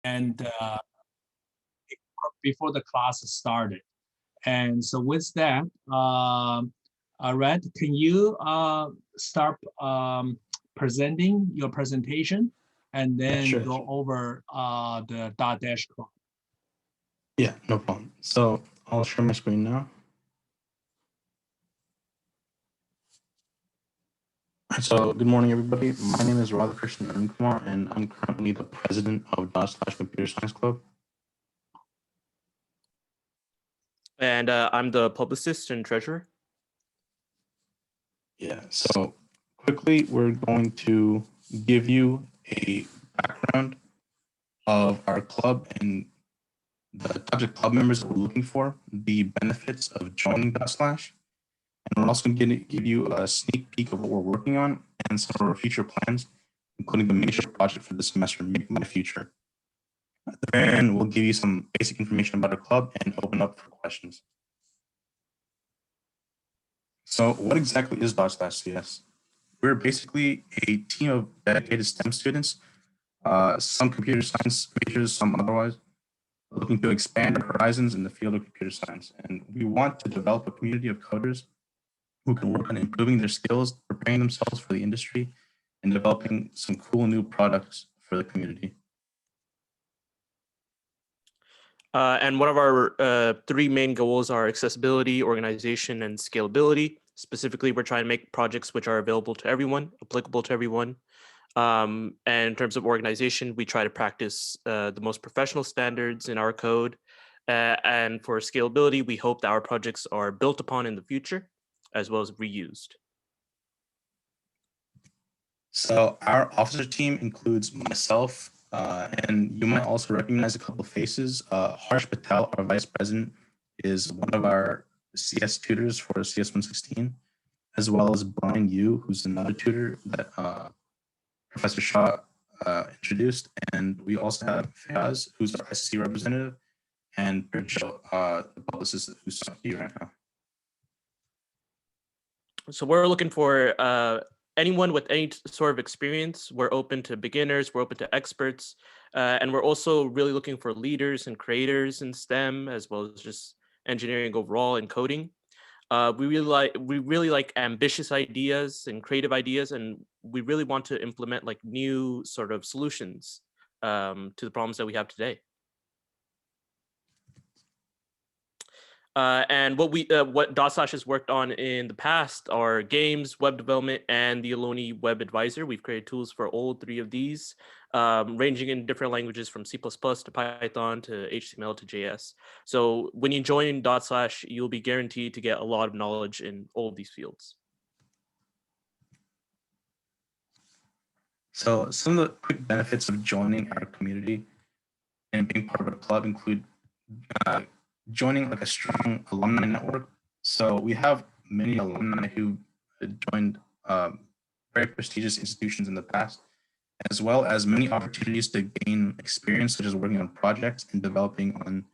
and before the class started. And so with that, Red, can you start presenting your presentation and Yeah, then sure. go over the Dotdash Club? Yeah, no problem. So I'll share my screen now. So good morning, everybody. My name is Radhakrishnan Arunkumar, and I'm currently the president of Computer Science Club. And I'm the publicist and treasurer. Yeah, so quickly, we're going to give you a background of our club and the types of club members that we're looking for, the benefits of joining Dot/. And we're also going to give you a sneak peek of what we're working on and some of our future plans, including the major project for this semester, Make My Future. At the very end, we'll give you some basic information about our club and open up for questions. So what exactly is Dot/CS? We're basically a team of dedicated STEM students, some computer science majors, some otherwise, looking to expand our horizons in the field of computer science. And we want to develop a community of coders who can work on improving their skills, preparing themselves for the industry, and developing some cool new products for the community. And one of our three main goals are accessibility, organization, and scalability. Specifically, we're trying to make projects which are available to everyone, applicable to everyone. And in terms of organization, we try to practice the most professional standards in our code. And for scalability, we hope that our projects are built upon in the future, as well as reused. So our officer team includes myself, and you might also recognize a couple of faces. Harsh Patel, our vice president, is one of our CS tutors for CS 116, as well as Brian Yu, who's another tutor that Professor Shah introduced. And we also have Fayaz, who's our SEC representative, and Joe, the publicist who's here right now. So we're looking for anyone with any sort of experience. We're open to beginners, we're open to experts, and we're also really looking for leaders and creators in STEM, as well as just engineering overall and coding. We really like ambitious ideas and creative ideas, and we really want to implement like new sort of solutions to the problems that we have today. And what Dot/ has worked on in the past are games, web development, and the Aloni Web Advisor. We've created tools for all three of these, ranging in different languages from C++ to Python to HTML to JS. So when you join Dot/, you'll be guaranteed to get a lot of knowledge in all of these fields. So some of the quick benefits of joining our community and being part of a club include joining like a strong alumni network. So we have many alumni who joined very prestigious institutions in the past, as well as many opportunities to gain experience, such as working on projects and developing on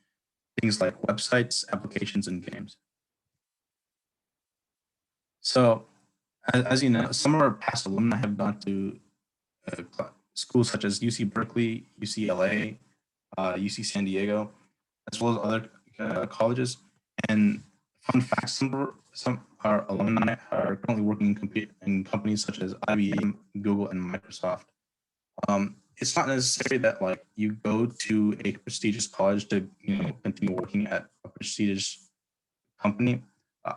things like websites, applications, and games. So as you know, some of our past alumni have gone to schools such as UC Berkeley, UCLA, UC San Diego, as well as other colleges. And fun fact, some of our alumni are currently working in companies such as IBM, Google, and Microsoft. It's not necessary that like you go to a prestigious college to continue working at a prestigious company.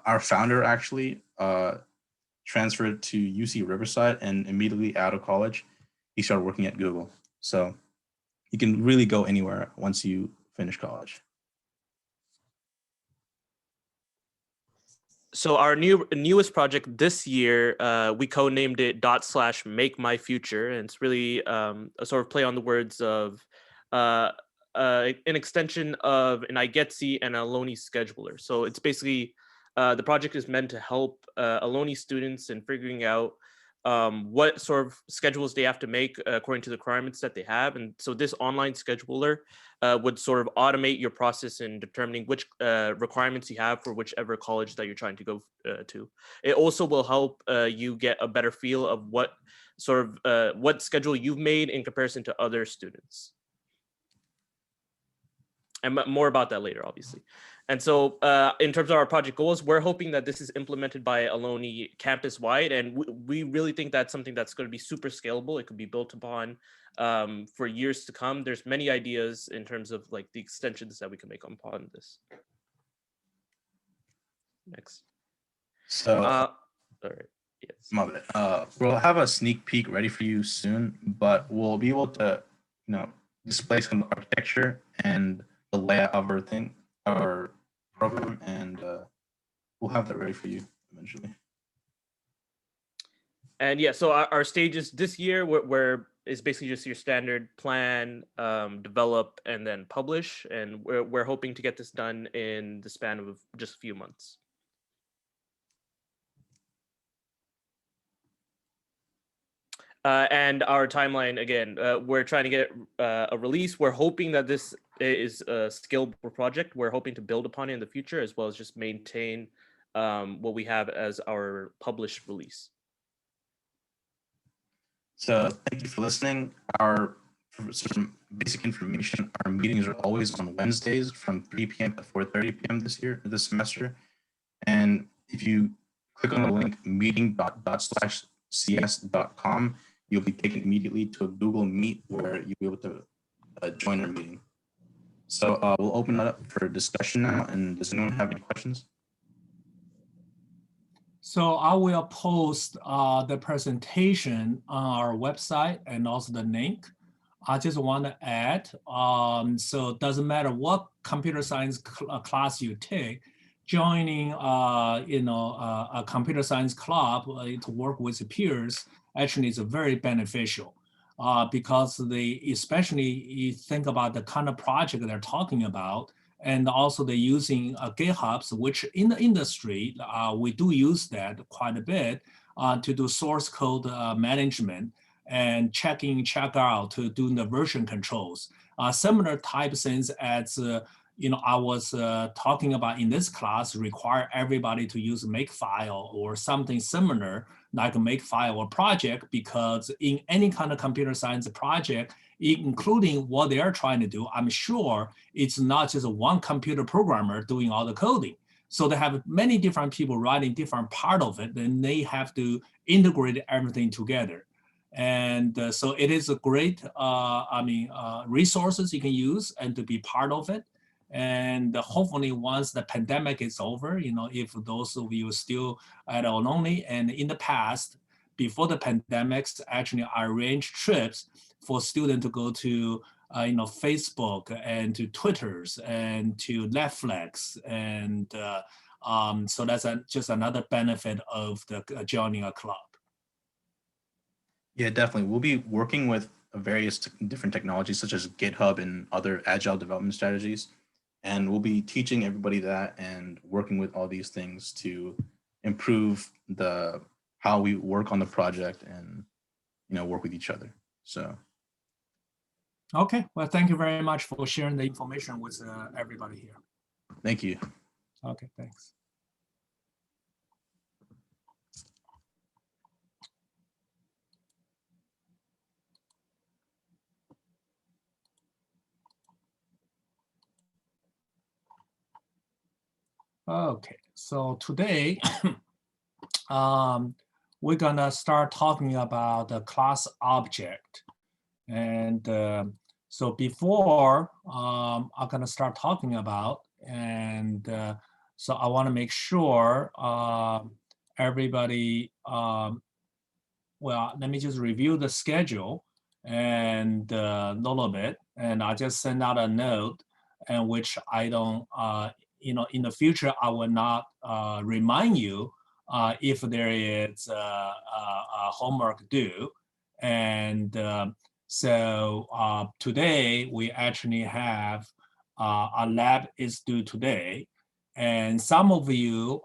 Our founder actually transferred to UC Riverside, and immediately out of college, he started working at Google. So you can really go anywhere once you finish college. So our newest project this year, we codenamed it Dot/Make My Future, and it's really a sort of play on the words of an extension of an iGetsy and Aloni scheduler. So it's basically the project is meant to help Aloni students in figuring out what sort of schedules they have to make according to the requirements that they have. And so this online scheduler would sort of automate your process in determining which requirements you have for whichever college that you're trying to go to. It also will help you get a better feel of what sort of what schedule you've made in comparison to other students. and more about that later, obviously. And so in terms of our project goals, we're hoping that this is implemented by Ohlone campus-wide, and we really think that's something that's going to be super scalable. It could be built upon for years to come. There's many ideas in terms of like the extensions that we can make upon this. Next. So, All right. Yes. love it. We'll have a sneak peek ready for you soon, but we'll be able to, display some architecture and the layout of our program, and we'll have that ready for you eventually. And yeah, so our stages this year, where is basically just your standard plan, develop, and then publish. And we're hoping to get this done in the span of just a few months. And our timeline, again, we're trying to get a release. We're hoping that this is a scalable project. We're hoping to build upon it in the future, as well as just maintain what we have as our published release. So thank you for listening. For some basic information, our meetings are always on Wednesdays from 3 p.m. to 4:30 p.m. this semester. And if you click on the link meeting.cs.com, you'll be taken immediately to a Google Meet where you'll be able to join our meeting. So we'll open it up for discussion now. And does anyone have any questions? So I will post the presentation on our website and also the link. I just want to add, so it doesn't matter what computer science class you take, joining a computer science club to work with peers actually is very beneficial because especially you think about the kind of project they're talking about, and also they're using GitHubs, which in the industry, we do use that quite a bit to do source code management and check out to doing the version controls. Similar type things as I was talking about in this class require everybody to use Makefile or something similar like a Makefile or project, because in any kind of computer science project, including what they are trying to do, I'm sure it's not just one computer programmer doing all the coding. So they have many different people writing different part of it, then they have to integrate everything together. And so it is a great, resources you can use and to be part of it. And hopefully once the pandemic is over, if those of you still at Ohlone, and in the past, before the pandemics, actually I arranged trips for students to go to Facebook and to Twitters and to Netflix. And so that's just another benefit of the joining a club. Yeah, definitely. We'll be working with various different technologies such as GitHub and other agile development strategies. And we'll be teaching everybody that and working with all these things to improve how we work on the project and work with each other. So. Okay, well, thank you very much for sharing the information with everybody here. Thank you. Okay, thanks. Okay, so today we're gonna start talking about the class object. And so before I'm gonna start talking about, and so I wanna make sure everybody, well, let me just review the schedule and a little bit, and I just send out a note and which I don't, in the future, I will not remind you if there is a homework due. And so today we actually have a lab is due today. And some of you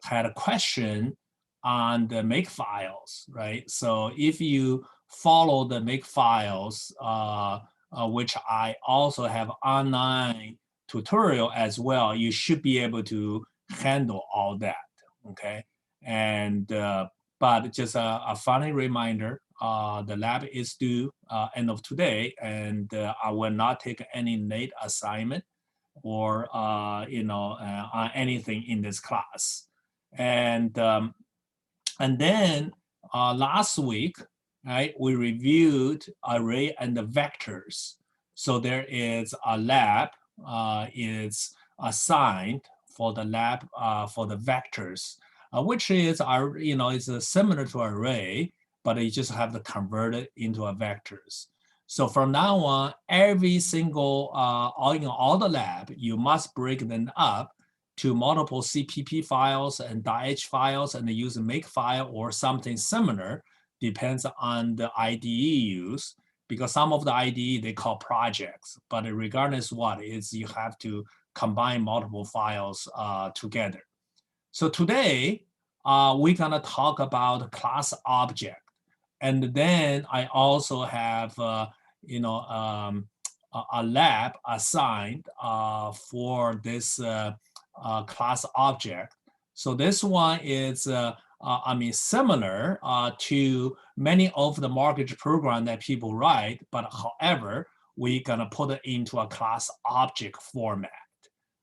had a question on the Makefiles, right? So if you follow the Makefiles, which I also have online tutorial as well, you should be able to handle all that, okay? And but just a funny reminder, the lab is due end of today, and I will not take any late assignment or anything in this class. And then last week, right, we reviewed array and the vectors. So there is a lab is assigned for the lab for the vectors, which is is similar to array, but you just have to convert it into a vectors. So from now on, every single all the lab, you must break them up to multiple CPP files and .h files, and use a makefile or something similar. Depends on the IDE use, because some of the IDE they call projects, but regardless what is, you have to combine multiple files together. So today, we're gonna talk about class object. And then I also have a lab assigned for this class object. So this one is similar to many of the mortgage program that people write, but however, we're gonna put it into a class object format,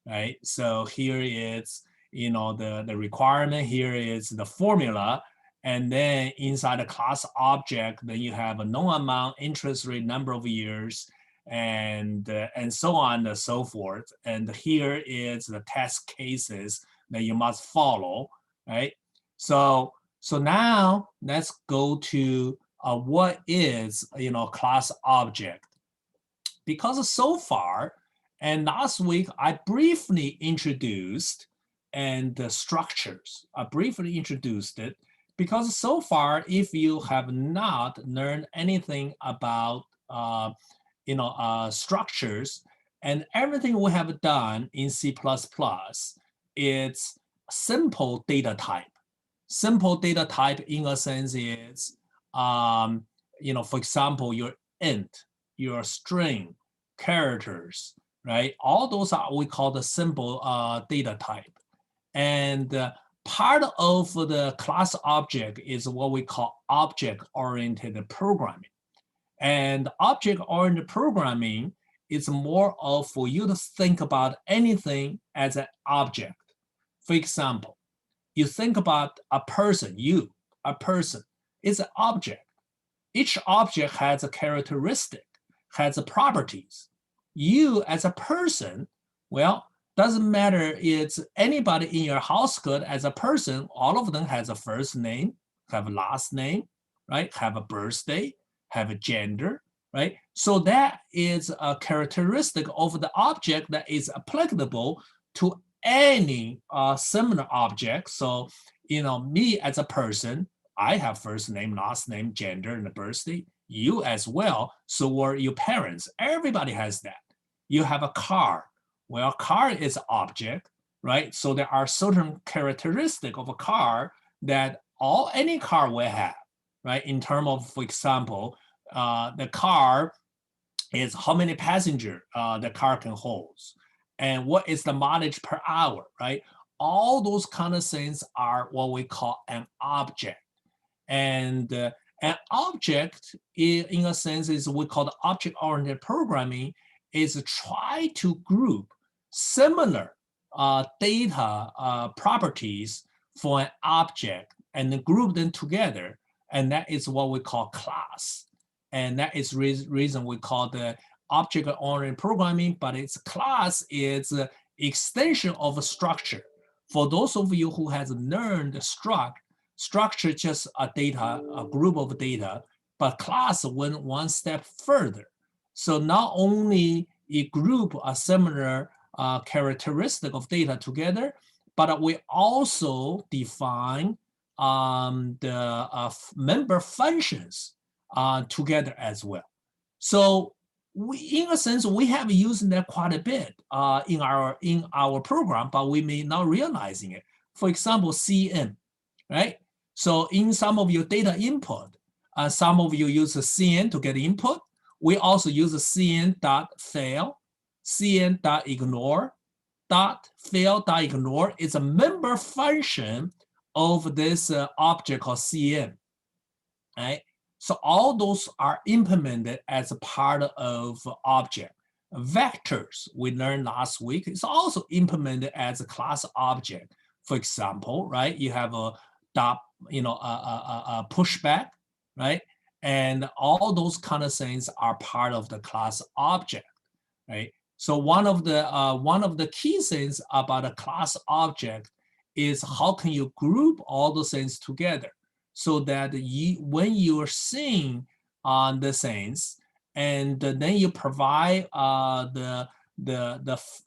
right? So here is the requirement, here is the formula, and then inside the class object, then you have a known amount, interest rate, number of years, and so on and so forth. And here is the test cases that you must follow, right? So now let's go to what is class object. Because so far, and last week I briefly introduced and the structures. I briefly introduced it because so far, if you have not learned anything about structures, and everything we have done in C++, it's simple data type. Simple data type in a sense is, for example, your int, your string, characters, right? All those are we call the simple data type. And part of the class object is what we call object-oriented programming. And object-oriented programming is more of for you to think about anything as an object. For example, you think about a person, a person is an object. Each object has a characteristic, has a properties. You as a person, well, doesn't matter, it's anybody in your house code as a person, all of them has a first name, have a last name, right? Have a birthday, have a gender, right? So that is a characteristic of the object that is applicable to any similar object. So, me as a person, I have first name, last name, gender, and birthday. You as well, so are your parents. Everybody has that. You have a car. Well, car is an object, right? So there are certain characteristics of a car that any car will have, right? In terms of, for example, the car is how many passengers the car can hold, and what is the mileage per hour, right? All those kind of things are what we call an object. And an object, in a sense, is we call the object-oriented programming, is try to group similar data properties for an object and then group them together. And that is what we call class. And that is reason we call the object-oriented programming, but its class is an extension of a structure. For those of you who has learned structure just a group of data, but class went one step further. So not only you group a similar characteristic of data together, but we also define the member functions together as well. So in a sense, we have used that quite a bit in our program, but we may not realizing it. For example, CN, right? So in some of your data input, some of you use CN to get input. We also use cn.fail, cn.ignore, fail.ignore is a member function of this object called CN, right? So all those are implemented as a part of object. Vectors we learned last week is also implemented as a class object. For example, right, you have a dot, a pushback, right? And all those kind of things are part of the class object, right? So one of the key things about a class object is how can you group all the things together so that when you're seeing the things, and then you provide the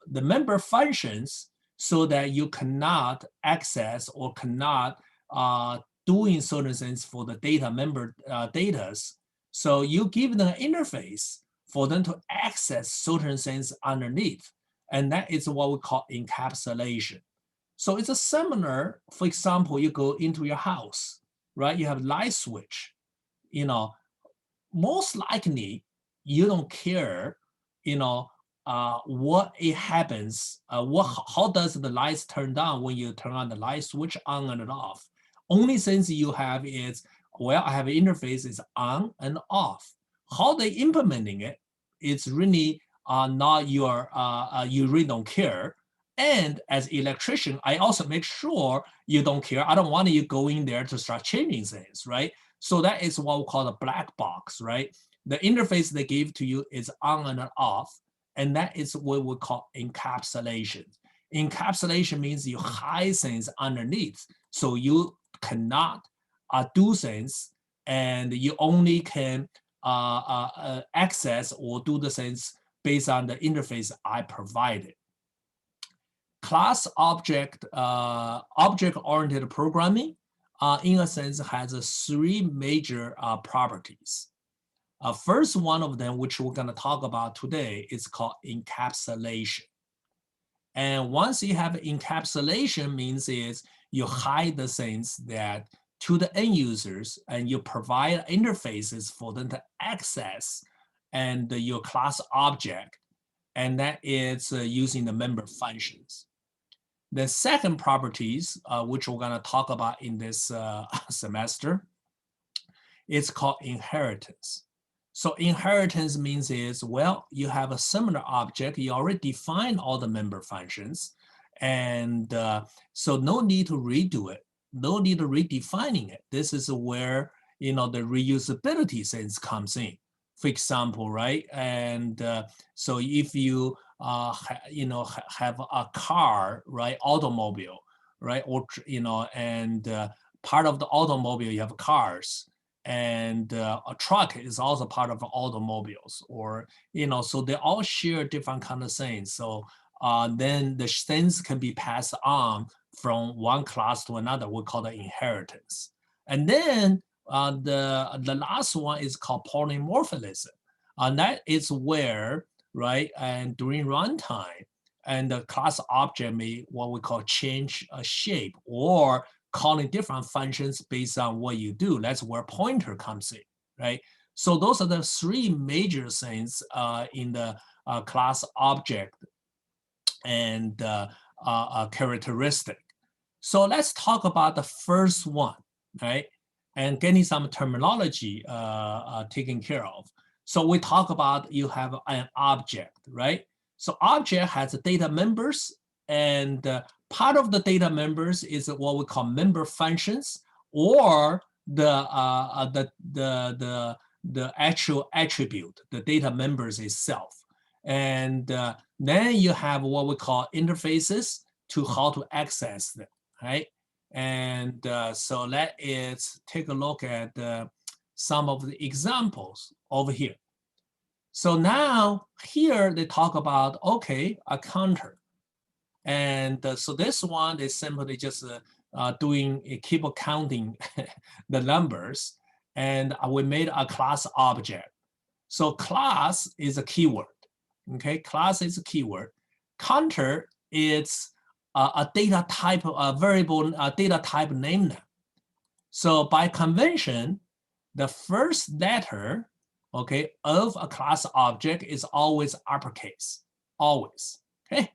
member functions so that you cannot access or cannot doing certain things for the data member datas. So you give them an interface for them to access certain things underneath. And that is what we call encapsulation. So it's a similar, for example, you go into your house, right? You have light switch, most likely you don't care, what it happens, how does the lights turn on when you turn on the light switch on and off. Only things you have is, well, I have an interface is on and off. How they implementing it, it's really not your, you really don't care. And as electrician, I also make sure you don't care. I don't want you go in there to start changing things, right? So that is what we call the black box, right? The interface they give to you is on and off, and that is what we call encapsulation. Encapsulation means you hide things underneath, so you cannot do things, and you only can access or do the things based on the interface I provided. Class object-oriented programming, in a sense, has three major properties. First one of them, which we're going to talk about today, is called encapsulation. And once you have encapsulation, means is you hide the things that to the end users, and you provide interfaces for them to access and your class object, and that is using the member functions. The second properties, which we're going to talk about in this semester, it's called inheritance. So inheritance means is, well, you have a similar object, you already define all the member functions, and so no need to redo it, no need to redefining it. This is where the reusability sense comes in. For example, right? And so if you have a car, right, automobile, right, or and part of the automobile you have cars, and a truck is also part of automobiles, or so they all share different kind of things. So then the things can be passed on from one class to another. We call that inheritance. And then the last one is called polymorphism. And that is where, right, and during runtime, and the class object may what we call change a shape, or calling different functions based on what you do. That's where pointer comes in, right? So those are the three major things in the class object and characteristic. So let's talk about the first one, right? And getting some terminology taken care of. So we talk about you have an object, right? So object has data members, and part of the data members is what we call member functions, or the actual attribute, the data members itself. And then you have what we call interfaces to how to access them, right? And so let's take a look at some of the examples over here. So now here they talk about, okay, a counter. And so this one is simply just keep counting the numbers, and we made a class object. So class is a keyword, okay? Class is a keyword. Counter is a data type, a variable data type name them. So by convention, the first letter, okay, of a class object is always uppercase, always, okay?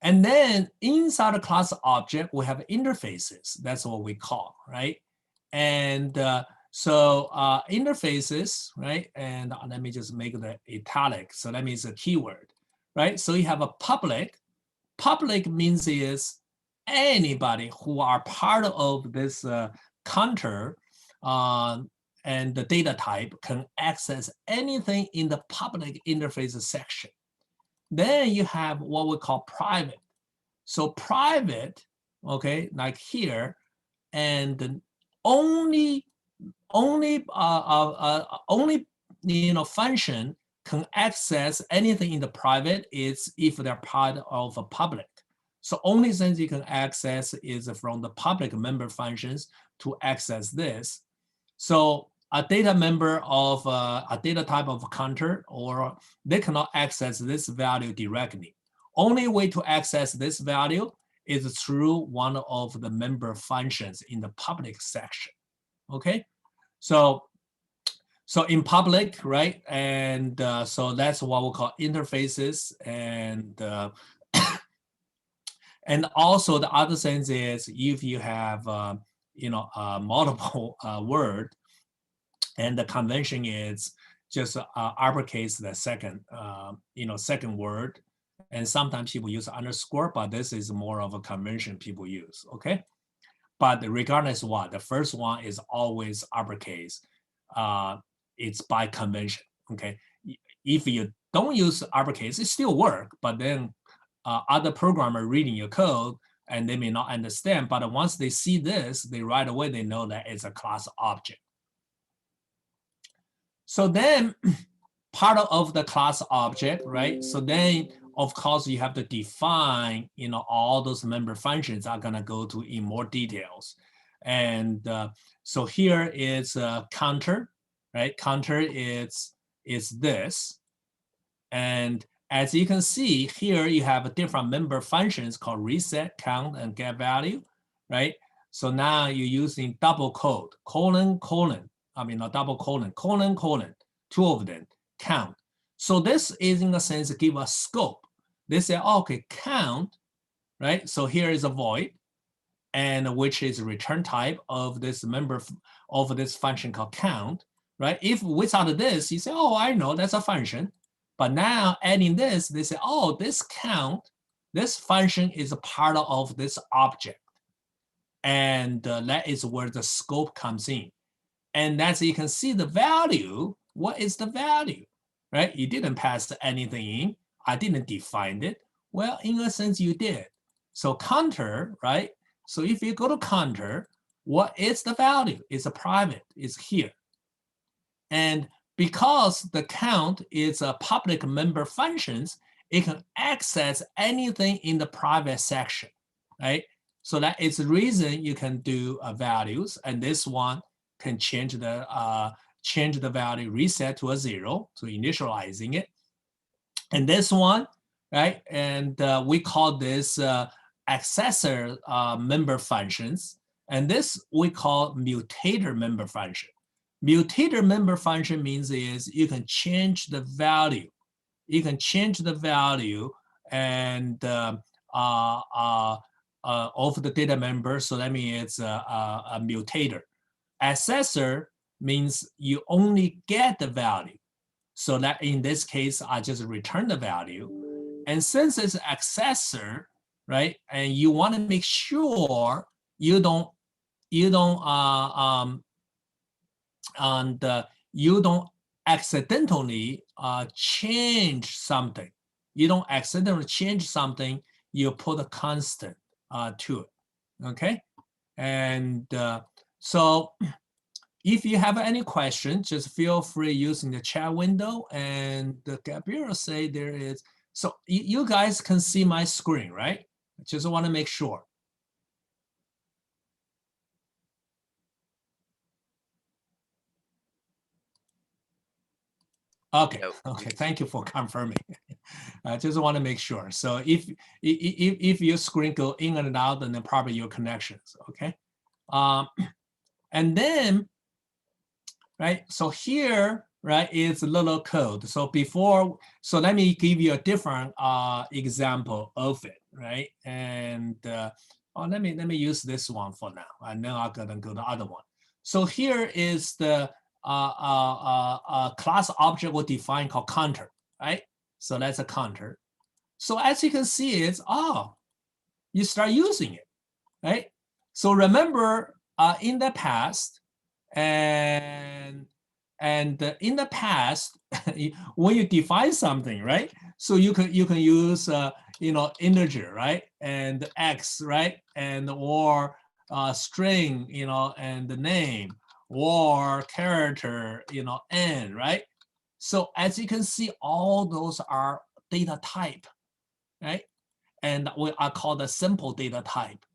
And then inside a class object, we have interfaces. That's what we call, right? And So interfaces, right? And let me just make the italic. So that means a keyword, right? So you have a public. Public means is anybody who are part of this counter and the data type can access anything in the public interface section. Then you have what we call private. So private, okay, like here, and only function can access anything in the private is if they're part of a public. So only things you can access is from the public member functions to access this. So a data member of a data type of counter, or they cannot access this value directly. Only way to access this value is through one of the member functions in the public section. Okay, so in public, right? And so that's what we call interfaces. And and also the other things is if you have multiple word, and the convention is just uppercase the second second word, and sometimes people use underscore, but this is more of a convention people use. Okay, but regardless of what, the first one is always uppercase. It's by convention. Okay, if you don't use uppercase, it still work, but then other programmer reading your code and they may not understand, but once they see this, they right away they know that it's a class object. So then part of the class object, right? So then of course you have to define, all those member functions are gonna go to in more details. And so here is a counter, right? Counter is this. And as you can see here, you have different member functions called reset, count, and get value, right? So now you're using double quote, colon, not double colon, colon, two of them, count. So this is in a sense give a scope. They say, okay, count, right? So here is a void, and which is a return type of this member of this function called count, right? If without this, you say, oh, I know that's a function. But now adding this, they say, oh, this count, this function is a part of this object. And that is where the scope comes in. And as you can see the value, what is the value, right? You didn't pass anything in. I didn't define it. Well, in a sense you did. So counter, right? So if you go to counter, what is the value? It's a private, it's here. And because the count is a public member functions, it can access anything in the private section, right? So that is the reason you can do values, and this one can change the value, reset to a 0, so initializing it. And this one, right? And we call this accessor member functions, and this we call mutator member function. Mutator member function means is you can change the value. You can change the value and of the data member. So that means it's a mutator. Accessor means you only get the value. So that in this case, I just return the value. And since it's accessor, right, and you want to make sure you don't accidentally change something. You don't accidentally change something, you put a constant to it, okay? And so if you have any questions, just feel free using the chat window, and Gabriel say there is, so you guys can see my screen, right? I just want to make sure. Okay, okay, thank you for confirming. I just want to make sure. So if your screen go in and out, then probably your connections, okay? And then, right, so here, right, is a little code. So before, so let me give you a different example of it, right? And let me use this one for now. And then I'm gonna go to the other one. So here is the class object we define called counter, right? So that's a counter. So as you can see, it's, you start using it, right? So remember in the past, and in the past, when you define something, right? So you can use integer, right? And x, right? And or string, and the name, or character, n, right? So as you can see, all those are data type, right? And we are called a simple data type.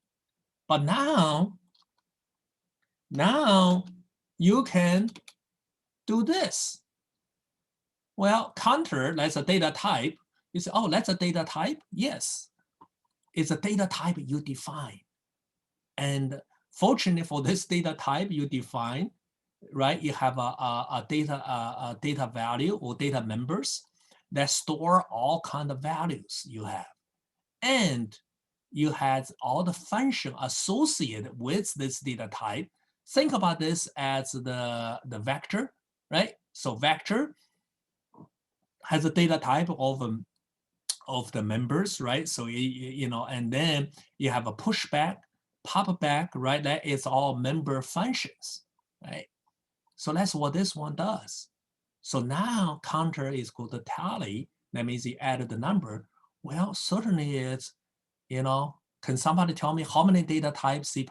But now you can do this. Well, counter, that's a data type. You say, oh, that's a data type? Yes, it's a data type you define. And fortunately for this data type you define, right, you have a data value or data members that store all kind of values you have. And you had all the function associated with this data type. Think about this as the vector, right? So vector has a data type of the members, right? So and then you have a pushback, pop back, right? That is all member functions, right? So that's what this one does. So now counter is equal to tally. That means you added the number. Well, certainly it's, can somebody tell me how many data types C++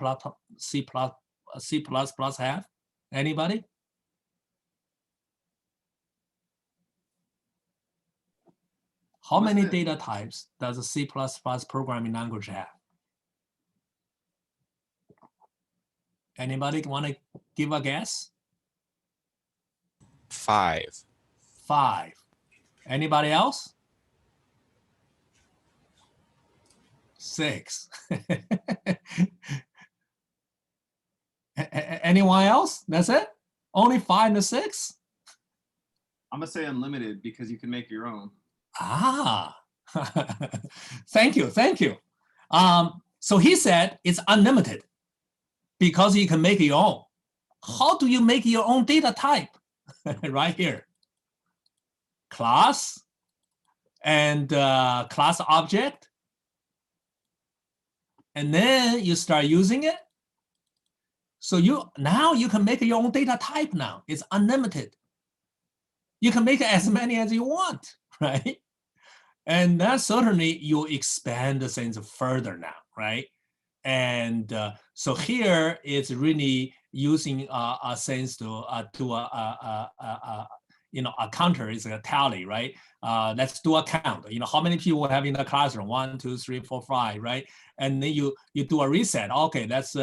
have? Anybody? How many data types does a C++ programming language have? Anybody want to give a guess? 5. 5. Anybody else? 6. Anyone else? That's it? Only 5 and 6? I'm gonna say unlimited because you can make your own. Thank you. So he said it's unlimited because you can make your own. How do you make your own data type? Right here. Class and class object. And then you start using it. So now you can make your own data type now. It's unlimited. You can make as many as you want, right? And that certainly you expand the things further now, right? And so here it's really using a sense to do a counter is a tally, right? Let's do a count. How many people have in the classroom? 1, 2, 3, 4, 5, right? And then you do a reset. Okay, that's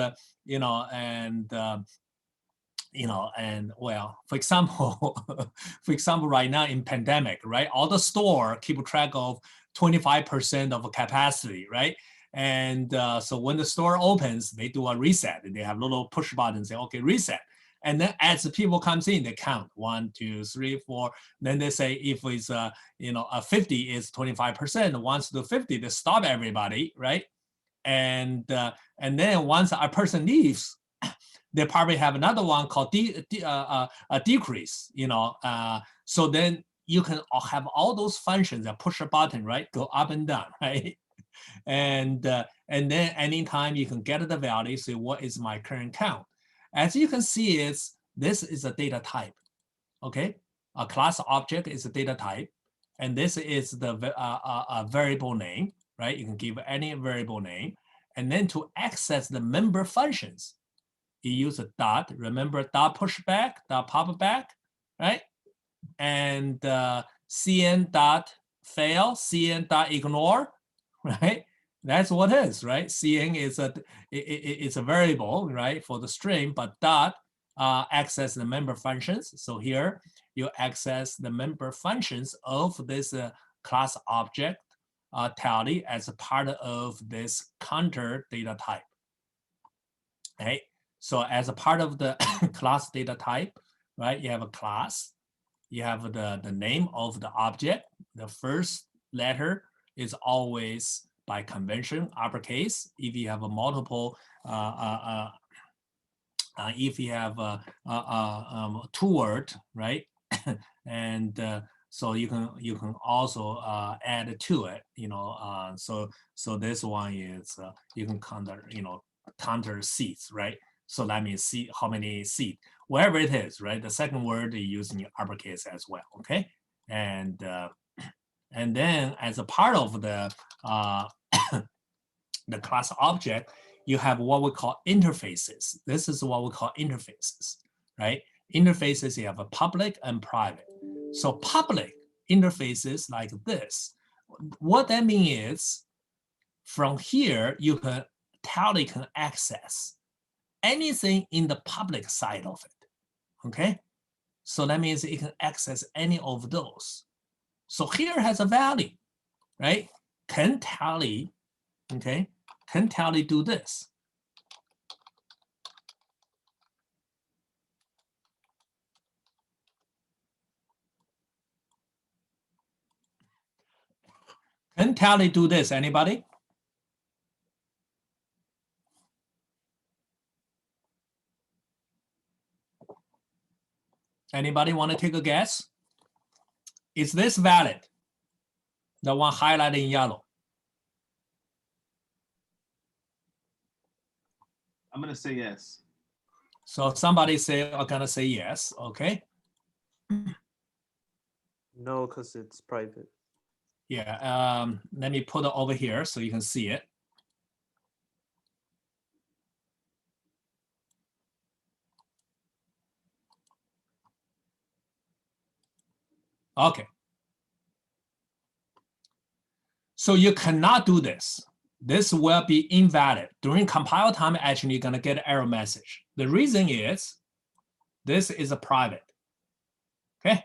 and well, for example, right now in pandemic, right? All the store keep track of 25% of capacity, right? And so when the store opens, they do a reset. They have little push buttons, say, okay, reset. And then as the people comes in, they count 1, 2, 3, 4. Then they say if it's a 50 is 25%. Once to 50, they stop everybody, right? And then once a person leaves, they probably have another one called a decrease, so then you can have all those functions that push a button, right? Go up and down, right? And then anytime you can get the value, say what is my current count? As you can see, this is a data type, okay? A class object is a data type, and this is the variable name, right? You can give any variable name, and then to access the member functions, you use a dot. Remember dot pushback, dot pop back, right? And cn dot fail, cn dot ignore, right? That's what it is, right? Cn is it's a variable, right, for the string, but dot access the member functions. So here you access the member functions of this class object tally as a part of this counter data type, right? So as a part of the class data type, right, you have a class, you have the name of the object. The first letter is always by convention uppercase. If you have a multiple if you have two word, right? And so you can also add to it, so this one is you can counter seats, right? So that means see how many seats, wherever it is, right? The second word is using uppercase as well, okay? And then as a part of the the class object, you have what we call interfaces. This is what we call interfaces, right? Interfaces, you have a public and private. So public interfaces like this, what that means is from here, Tally can access anything in the public side of it, okay? So that means it can access any of those. So here has a value, right? Can Tally, okay? Can Tally do this? Can Tally do this? Anybody? Anybody want to take a guess? Is this valid? The one highlighted in yellow. I'm gonna say yes. So somebody say, I'm gonna say yes, okay? No, because it's private. Yeah, let me put it over here so you can see it. Okay. So you cannot do this. This will be invalid. During compile time, actually, you're gonna get an error message. The reason is, this is a private, okay?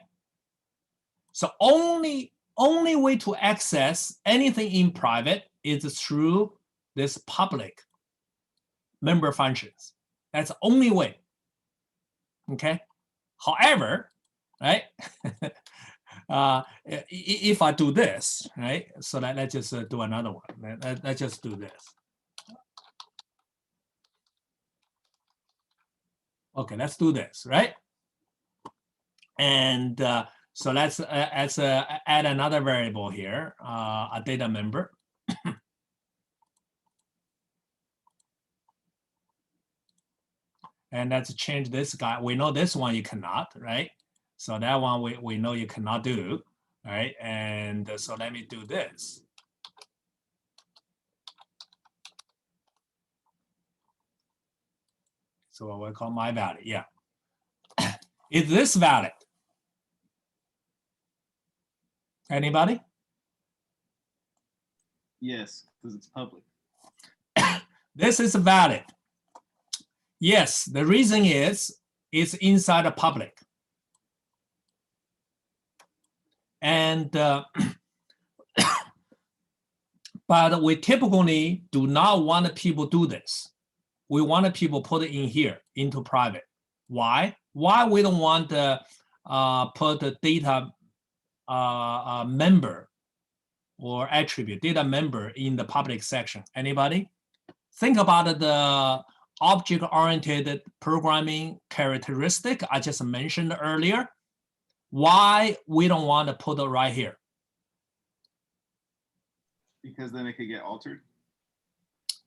So only way to access anything in private is through this public member functions. That's the only way, okay? However, right? If I do this, right? So let's just do another one. Let's just do this. Okay, let's do this, right? And so let's add another variable here, a data member. And let's change this guy. We know this one you cannot, right? So that one we know you cannot do, right? And so let me do this. So what we call my value, yeah. Is this valid? Anybody? Yes, because it's public. This is valid. Yes, the reason is it's inside the public. And but we typically do not want people do this. We want people put it in here into private. Why? Why we don't want to put the data member or attribute data member in the public section? Anybody? Think about the object-oriented programming characteristic I just mentioned earlier. Why we don't want to put it right here? Because then it could get altered.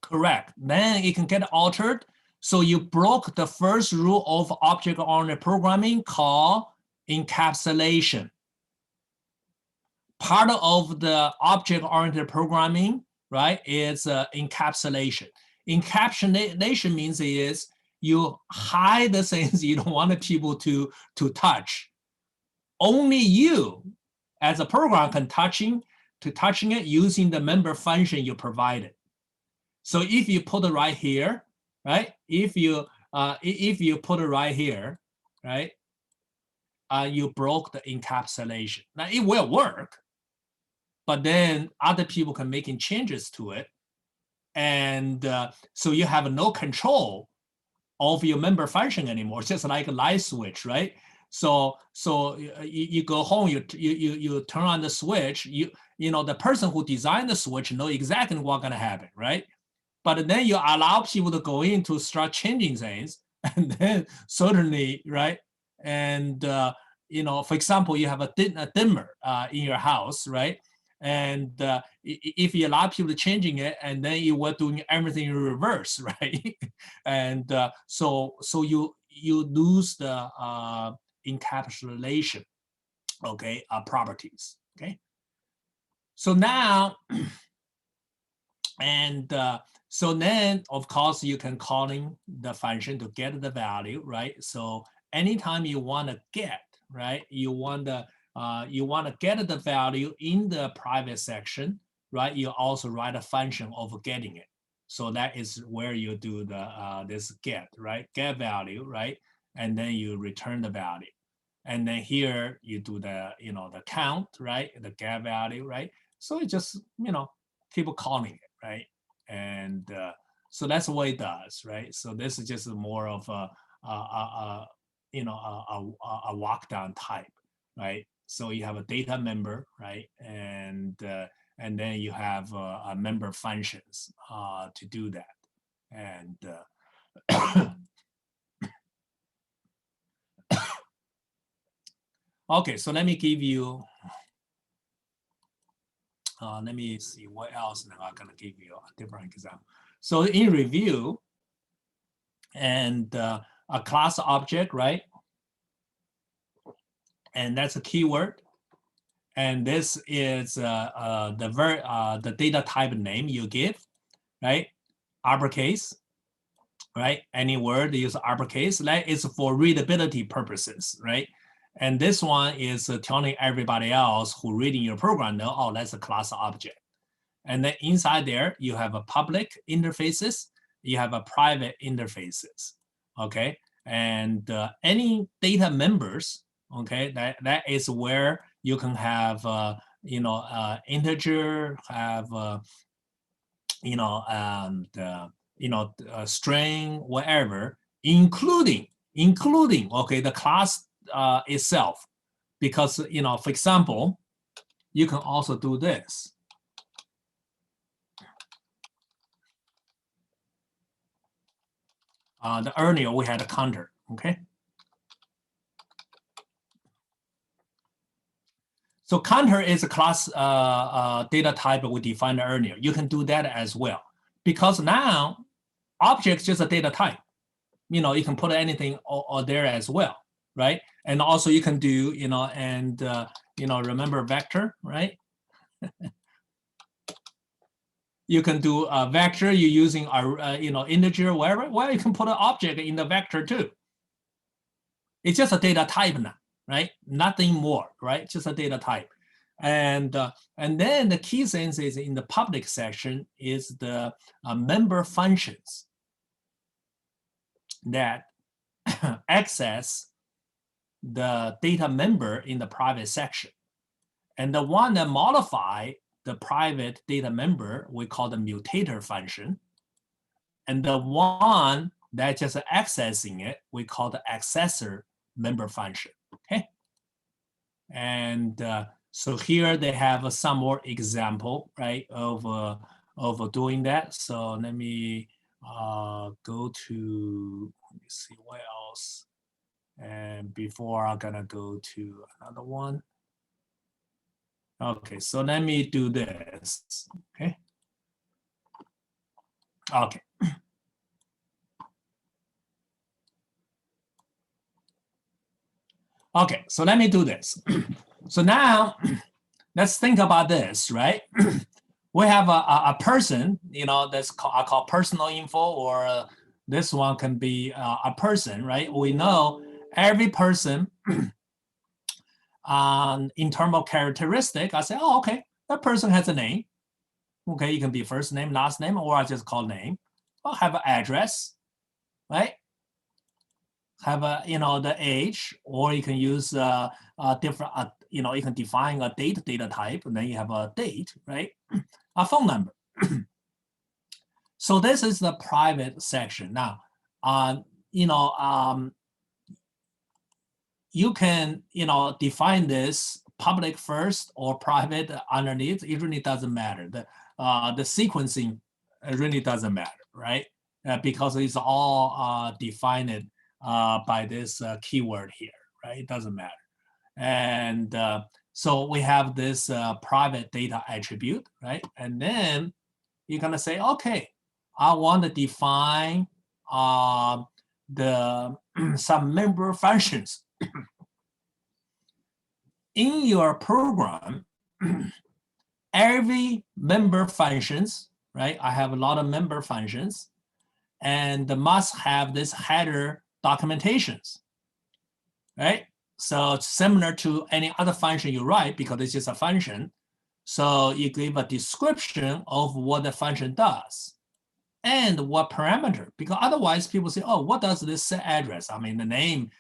Correct. Then it can get altered. So you broke the first rule of object-oriented programming called encapsulation. Part of the object-oriented programming, right, is encapsulation. Encapsulation means is you hide the things you don't want people to touch. Only you, as a program, can touching it using the member function you provided. So if you put it right here, right? If you put it right here, right? You broke the encapsulation. Now it will work, but then other people can making changes to it, and so you have no control of your member function anymore. Just like a light switch, right? So you go home, you turn on the switch. You know the person who designed the switch know exactly what's gonna happen, right? But then you allow people to go in to start changing things, and then certainly, right? And you know, for example, you have a dimmer in your house, right? And if you allow people changing it, and then you were doing everything in reverse, right? And so you lose the encapsulation, okay, properties, okay. So now, and so then, of course, you can call in the function to get the value, right? So anytime you want to get, right, you want to get the value in the private section, right? You also write a function of getting it. So that is where you do the this get, right? Get value, right? And then you return the value. And then here you do the, you know, the count, right? The get value, right? So it just, you know, keep calling it, right? And so that's what it does, right? So this is just more of a you know, a walk down type, right? So you have a data member, right? And then you have a member functions to do that. And okay, so let me give you, let me see what else now I'm gonna give you a different example. So in review, and a class object, right? And that's a keyword. And this is the data type name you give, right? Uppercase, right? Any word use uppercase. That is for readability purposes, right? And this one is telling everybody else who reading your program know, oh, that's a class object. And then inside there, you have a public interfaces, you have a private interfaces, okay? And any data members, okay, that is where you can have, you know, integer, have, you know, string, whatever, including, okay, the class itself, because, you know, for example, you can also do this. The earlier we had a counter, okay? So counter is a class data type we defined earlier. You can do that as well, because now object is just a data type. You know, you can put anything or there as well, right? And also you can do, you know, and you know, remember vector, right? You can do a vector. You're using a you know, integer, wherever. Well, you can put an object in the vector too. It's just a data type now, right? Nothing more, right? Just a data type. And then the key thing is in the public section is the member functions that access the data member in the private section. And the one that modify the private data member, we call the mutator function. And the one that just accessing it, we call the accessor member function, okay? And so here they have some more example, right, of doing that. So let me go to, let me see what else. And before I'm gonna go to another one. Okay, so let me do this, okay? Okay. Okay, so let me do this. So now, let's think about this, right? We have a person, you know, that's I call personal info, or this one can be a person, right? We know every person in terms of characteristic, I say, oh, okay, that person has a name. Okay, it can be first name, last name, or I just call name. I'll have an address, right? Have a, you know, the age, or you can use a different, you know, you can define a date data type, and then you have a date, right? A phone number. So this is the private section. Now, you know, you can, you know, define this public first or private underneath. It really doesn't matter. The sequencing really doesn't matter, right? Because it's all defined by this keyword here, right? It doesn't matter. And so we have this private data attribute, right? And then you're gonna say, okay, I want to define the some member functions. In your program, every member functions, right? I have a lot of member functions and must have this header documentations, right? So it's similar to any other function you write because it's just a function. So you give a description of what the function does and what parameter, because otherwise people say, oh, what does this set address? I mean, the name,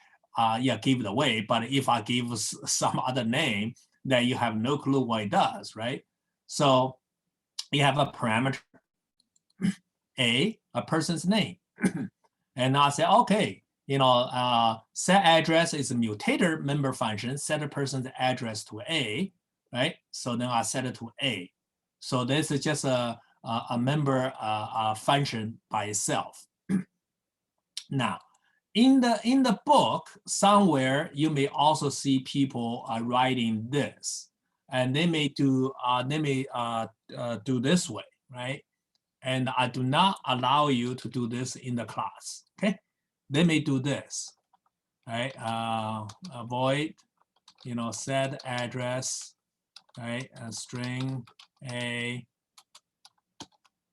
yeah, give it away, but if I give some other name, then you have no clue what it does, right? So you have a parameter, a person's name. And I say, okay, you know, set address is a mutator member function, set a person's address to A, right? So then I set it to A. So this is just a member function by itself. Now, in the book, somewhere you may also see people writing this, and they may do this way, right? And I do not allow you to do this in the class. Okay, they may do this, right? Avoid, you know, set address, right? A string A,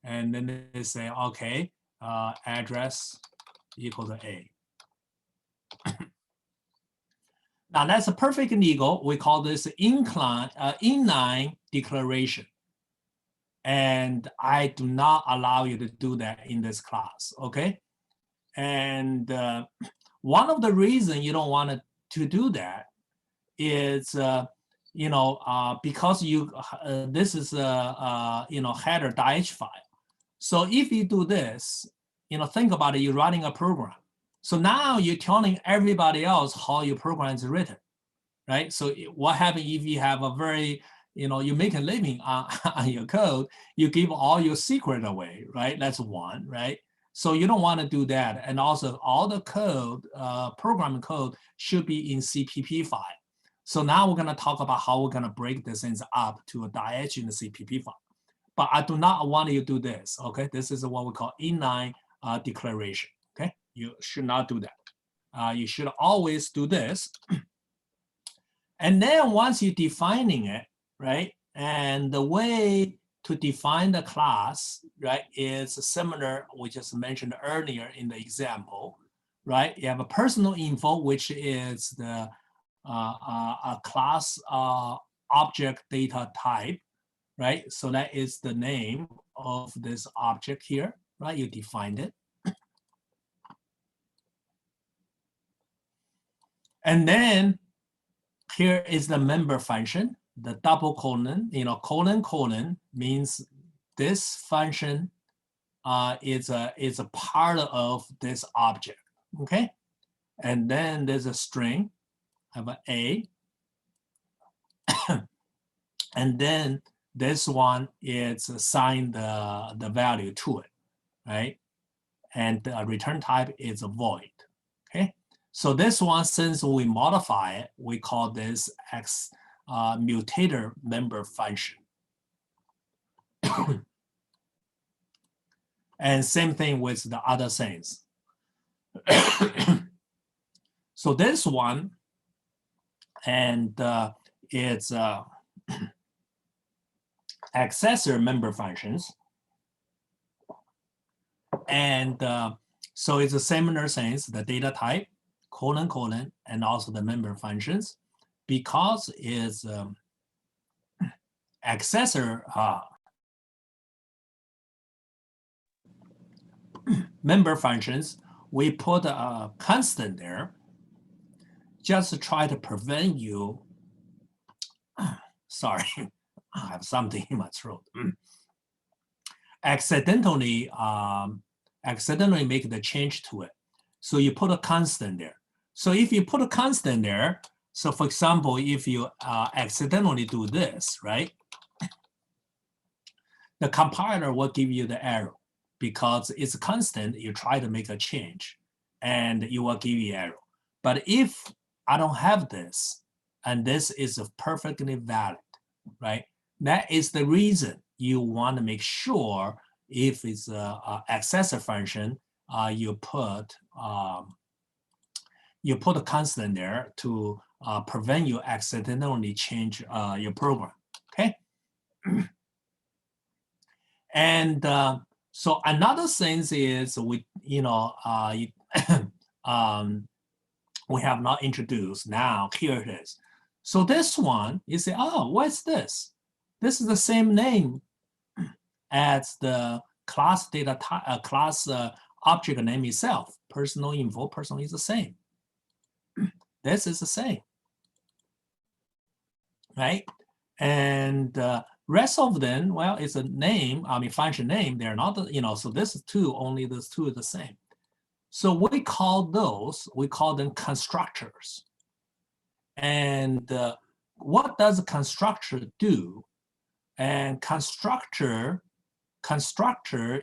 and then they say, okay, address equal to A. Now that's a perfect legal. We call this inline declaration. And I do not allow you to do that in this class, okay? And one of the reasons you don't want to do that is, you know, because you this is a you know, header .h file. So if you do this, you know, think about it, you're running a program. So now you're telling everybody else how your program is written, right? So what happens if you have a very, you know, you make a living on your code, you give all your secret away, right? That's one, right? So you don't want to do that. And also all the code, programming code should be in CPP file. So now we're going to talk about how we're going to break this things up to a .h in the CPP file. But I do not want you to do this, okay? This is what we call inline declaration, okay? You should not do that. You should always do this. And then once you're defining it, right? And the way to define the class, right, is similar, we just mentioned earlier in the example, right? You have a personal info, which is the a class object data type, right? So that is the name of this object here, right? You defined it. And then here is the member function, the double colon, you know, colon means this function is a part of this object, okay? And then there's a string, have an A. And then this one is assign the value to it, right? And the return type is a void, okay? So this one, since we modify it, we call this mutator member function. And same thing with the other things. So this one, and it's accessor member functions. And so it's a similar things, the data type, colon, and also the member functions, because it's accessor member functions, we put a constant there just to try to prevent you, sorry, I have something in my throat, accidentally make the change to it. So you put a constant there. So if you put a constant there, so for example, if you accidentally do this, right? The compiler will give you the error because it's constant, you try to make a change. and you will give me error. But if I don't have this, and this is perfectly valid, right? That is the reason you want to make sure if it's a accessor function, you put a constant there to prevent you accidentally change your program, okay? And so another thing is we have not introduced. Now here it is. So this one, you say, oh, what's this? This is the same name as the class data class object name itself. Personal info, personal is the same. This is the same, right? And rest of them, well, it's a name. I mean, function name. They're not, so this is two. Only those two are the same. So we call them constructors. And what does a constructor do? And constructor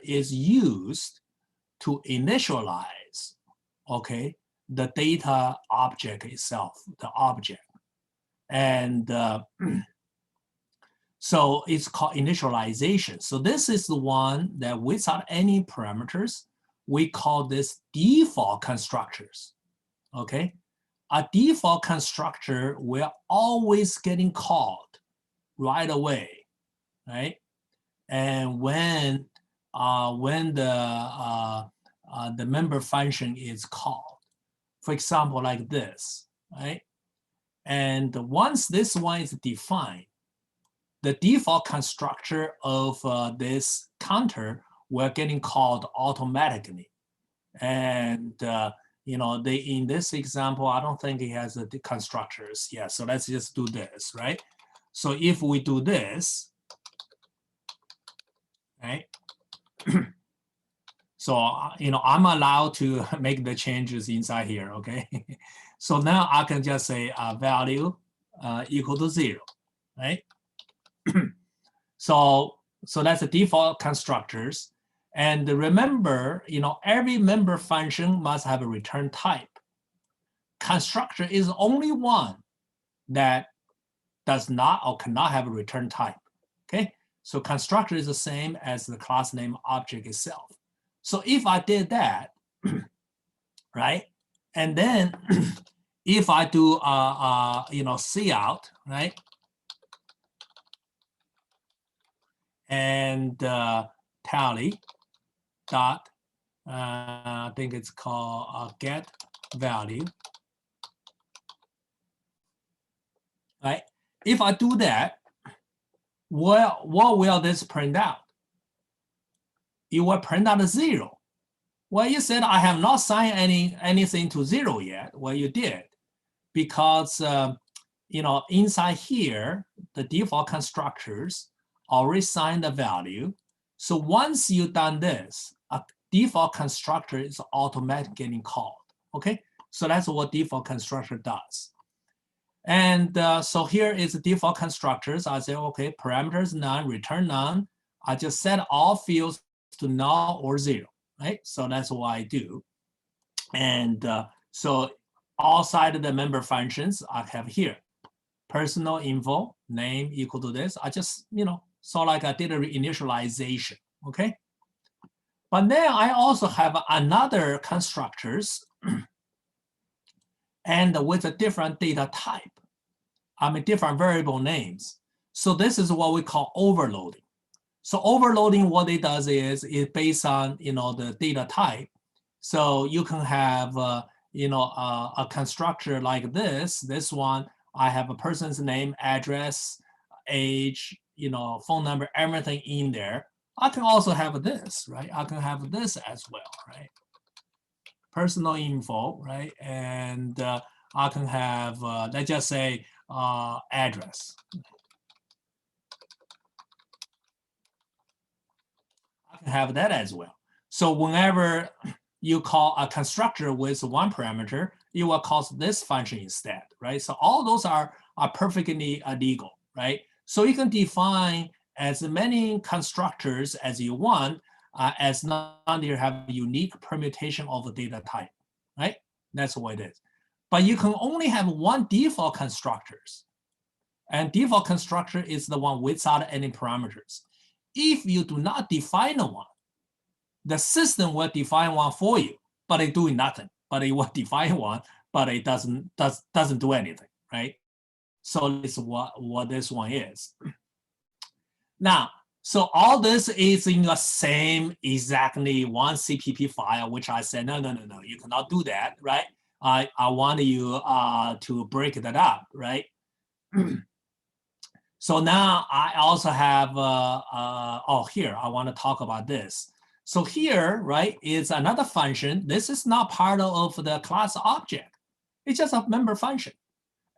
is used to initialize, okay, the data object itself, the object. And so it's called initialization. So this is the one that without any parameters, we call this default constructors, okay? A default constructor will always getting called right away, right? And when the member function is called, for example, like this, right? And once this one is defined, the default constructor of this counter will getting called automatically. And in this example, I don't think it has the constructors. Yeah, so let's just do this, right? So if we do this, right? So, I'm allowed to make the changes inside here, okay? So now I can just say value equal to 0, right? So that's the default constructors. And remember, every member function must have a return type. Constructor is only one that does not or cannot have a return type, okay? So constructor is the same as the class name object itself. So if I did that, right? And then if I do, cout, right? And tally dot, I think it's called get value, right? If I do that, what will this print out? It will print out a 0. Well, you said I have not signed anything to 0 yet. Well, you did, because inside here, the default constructors already signed the value. So once you've done this, a default constructor is automatically getting called, okay? So that's what default constructor does. And so here is the default constructors. I say, okay, parameters none, return none. I just set all fields to null or 0, right? So that's what I do. And so outside of the member functions, I have here, personal info, name equal to this. I just, so like I did a initialization, okay? But then I also have another constructors and with a different data type. Different variable names. So this is what we call overloading. So overloading, what it does is based on, the data type. So you can have, a constructor like this. This one, I have a person's name, address, age, phone number, everything in there. I can also have this, right? I can have this as well, right? Personal info, right? And I can have, let's just say, address. I can have that as well. So whenever you call a constructor with one parameter, you will call this function instead, right? So all those are perfectly legal, right? So you can define as many constructors as you want, as long as you have a unique permutation of the data type, right? That's what it is. But you can only have one default constructors. And default constructor is the one without any parameters. If you do not define one, the system will define one for you, but it's doing nothing. But it will define one, but it doesn't do anything, right? So this is what this one is. Now, so all this is in the same exactly one CPP file, which I said, no, you cannot do that, right? I want you to break that up, right? So now I also have, here, I want to talk about this. So here, right, is another function. This is not part of the class object. It's just a member function.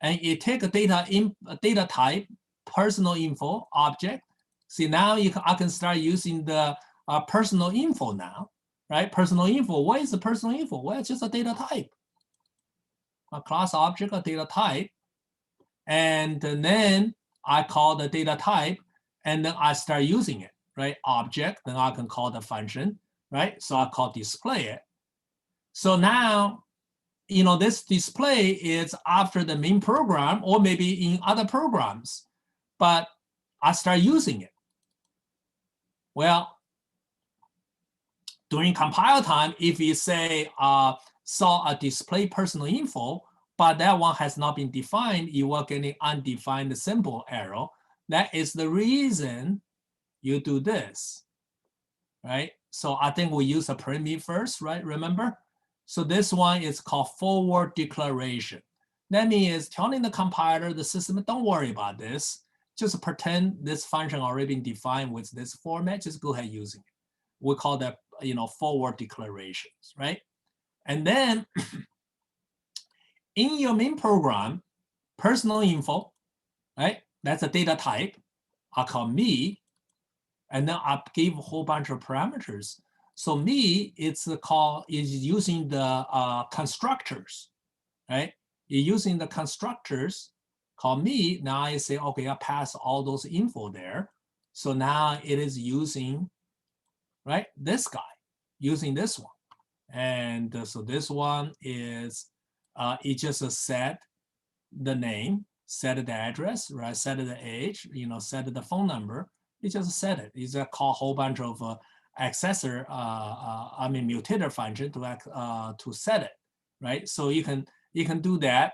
And you take a data type, personal info object. See, now I can start using the personal info now, right? Personal info, what is the personal info? Well, it's just a data type. A class object, a data type. And then I call the data type, and then I start using it, right? Object, then I can call the function, right? So I call display it. So now, this display is after the main program or maybe in other programs, but I start using it. Well, during compile time, if you say saw a display personal info, but that one has not been defined, you will get an undefined symbol error. That is the reason you do this, right? So I think we use a parameter first, right? Remember? So this one is called forward declaration. That means telling the compiler, the system, don't worry about this. Just pretend this function already been defined with this format. Just go ahead using it. We call that, forward declarations, right? And then in your main program, personal info, right? That's a data type. I call me, and then I give a whole bunch of parameters. So me, is using the constructors, right? You're using the constructors. Call me. Now I say, okay, I pass all those info there. So now it is using, right, this guy, using this one. And so this one is, it just set the name, set the address, right, set the age, set the phone number. It just set it. It's a call a whole bunch of accessor, mutator function to set it, right? So you can do that,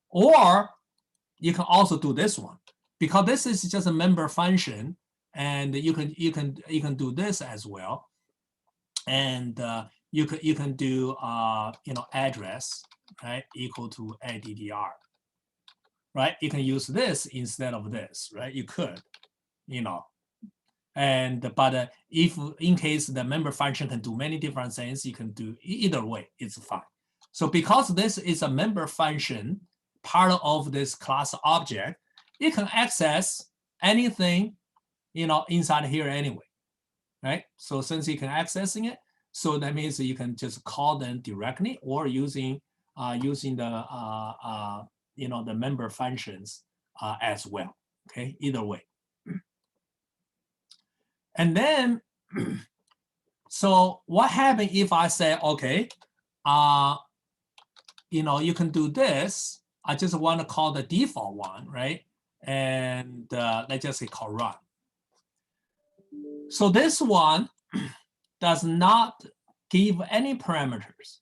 or you can also do this one, because this is just a member function, and you can do this as well, and you can do address, right, equal to ADDR, right? You can use this instead of this, right? You could, and but if in case the member function can do many different things, you can do either way, it's fine. So because this is a member function, part of this class object, it can access anything, inside here anyway, right? So since you can accessing it, so that means you can just call them directly or using the the member functions as well. Okay, either way. And then, so what happens if I say, okay, you can do this. I just want to call the default one, right? And let's just say call run. So this one does not give any parameters.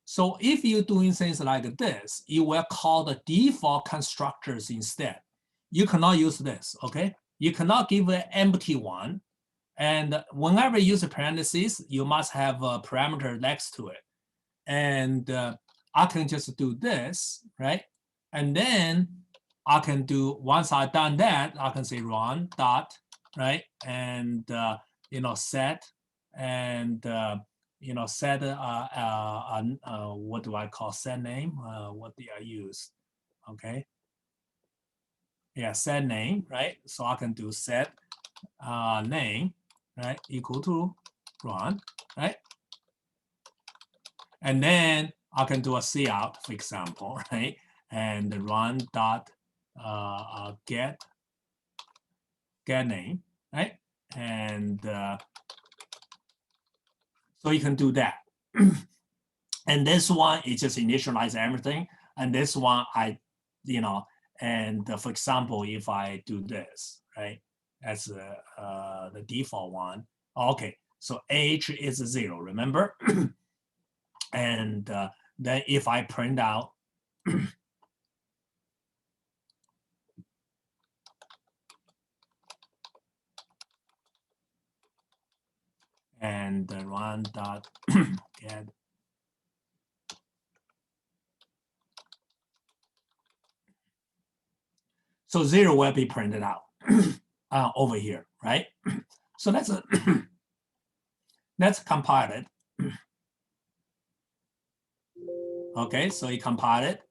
So if you're doing things like this, you will call the default constructors instead. You cannot use this, okay? You cannot give an empty one. And whenever you use a parentheses, you must have a parameter next to it. And I can just do this, right? And then I can do, once I've done that, I can say run dot, right? And, set, and, set, what do I call set name? What do I use? Okay. Yeah, set name, right? So I can do set name, right, equal to run, right? And then I can do a cout, for example, right? And run dot get name, right? And so you can do that. And this one, it just initialize everything. And this one, and for example, if I do this, right, as the default one, okay, so age is 0, remember? And then if I print out and run dot get so 0 will be printed out over here, right? So let's compile it. Okay, so you compile it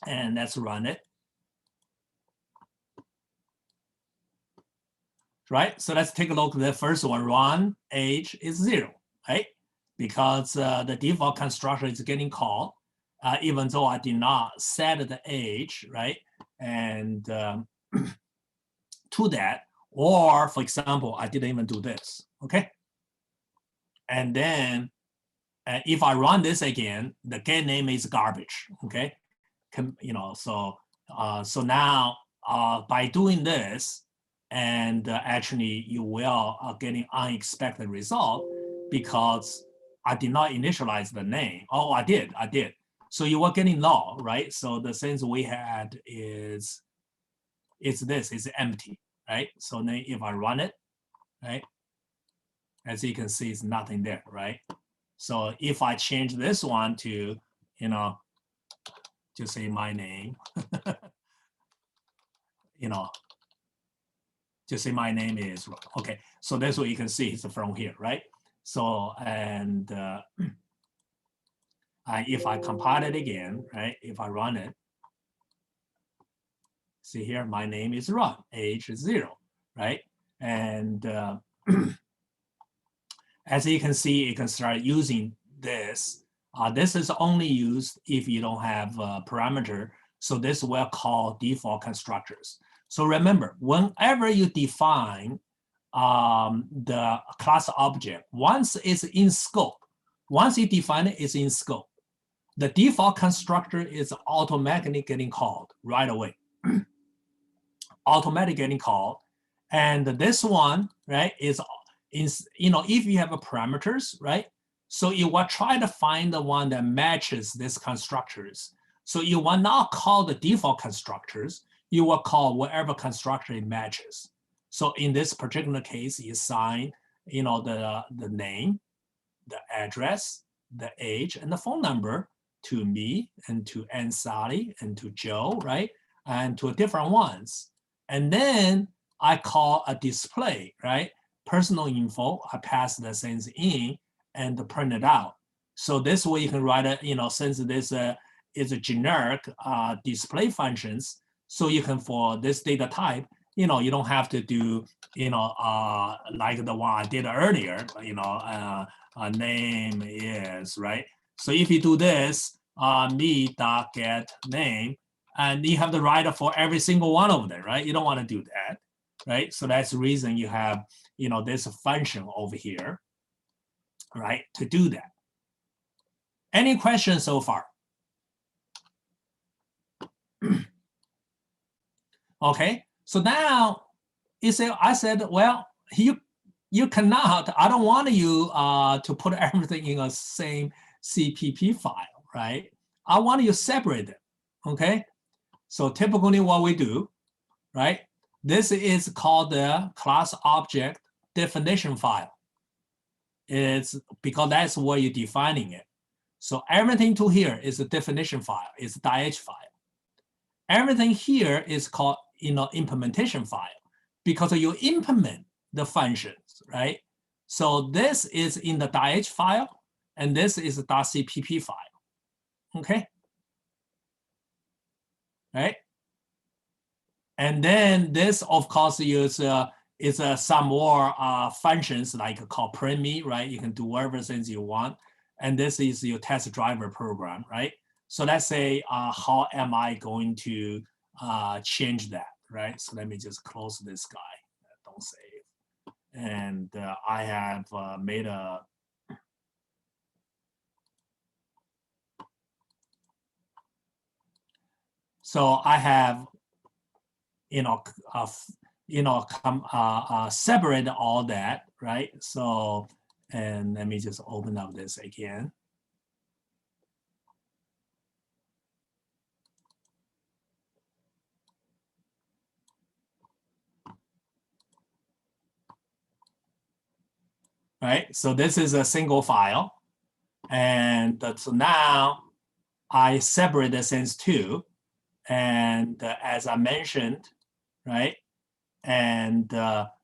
and let's run it. Right, so let's take a look at the first one. Run age is 0, right? Because the default constructor is getting called, even though I did not set the age, right? And to that, or for example, I didn't even do this, okay? And then if I run this again, the get name is garbage, okay? So now by doing this, and actually you will getting unexpected result because I did not initialize the name. Oh, I did. So you were getting null, right? So the sense we had is it's empty, right? So then if I run it, right, as you can see, it's nothing there, right? So if I change this one to, just say my name, just say my name is, okay. So that's what you can see it's from here, right? So, and if I compile it again, right? If I run it, see here, my name is Ron, age is 0, right? And as you can see, you can start using this. This is only used if you don't have a parameter. So this will call default constructors. So remember, whenever you define the class object, once it's in scope, once you define it, it's in scope. The default constructor is automatically getting called right away. Automatically getting called. And this one, right, is if you have a parameters, right? So you will try to find the one that matches these constructors. So you will not call the default constructors, you will call whatever constructor it matches. So in this particular case, you assign, the name, the address, the age, and the phone number to me and to Aunt Sally and to Joe, right? And to different ones. And then I call a display, right? Personal info, I pass the things in and print it out. So this way you can write it, since this is a generic display functions, so you can, for this data type, you don't have to do, like the one I did earlier, name is, right? So if you do this, me.get name, and you have to write it for every single one of them, right? You don't want to do that, right? So that's the reason you have, this function over here, right, to do that. Any questions so far? Okay, so now I said, well, you cannot, I don't want you to put everything in a same CPP file, right? I want you to separate them, okay? So typically what we do, right? This is called the class object definition file. It's because that's where you're defining it. So everything to here is a definition file, it's a .h file. Everything here is called, implementation file, because you implement the functions, right? So this is in the .h file, and this is the .cpp file, okay? Right? And then this, of course, is some more functions like called print me, right? You can do whatever things you want. And this is your test driver program, right? So let's say, how am I going to change that, right? So let me just close this guy, don't save. And I have made a So I have, separate all that, right? So, and let me just open up this again. Right, so this is a single file. And so now I separate this into two. And as I mentioned, right? And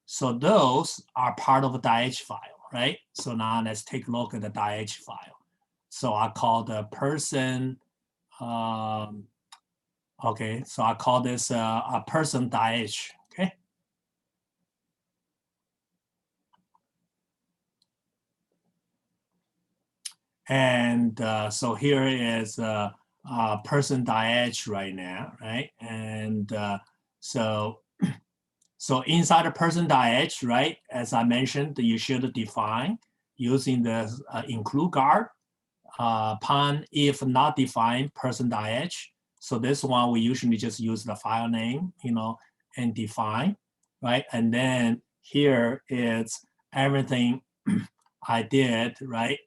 so those are part of a .h file, right? So now let's take a look at the .h file. So I call the person, okay, so I call this a person.h, okay? And so here is person.h right now, right? And so inside the person.h, right, as I mentioned, you should define using the include guard upon if not defined person.h. So this one, we usually just use the file name, and define, right? And then here is everything I did, right?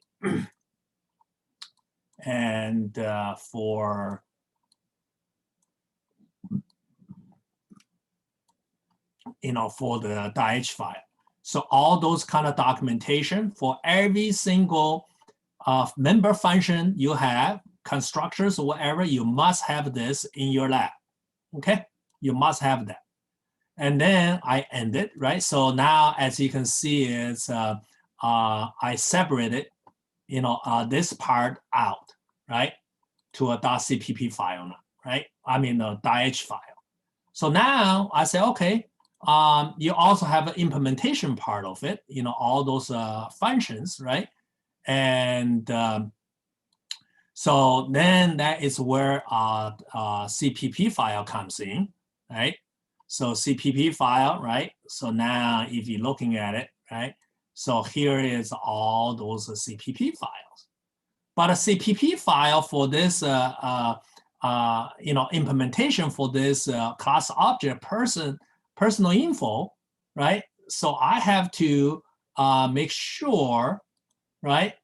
And for the .h file. So all those kind of documentation for every single member function you have, constructors or whatever, you must have this in your lab, okay? You must have that. And then I end it, right? So now, as you can see, is I separated, this part out, right, to a .cpp file now, right? I mean, a .h file. So now I say, okay, you also have an implementation part of it, all those functions, right? And so then that is where CPP file comes in, right? So CPP file, right? So now if you're looking at it, right? So here is all those CPP files. But a CPP file for this, implementation for this class object personal info, right? So I have to make sure, right?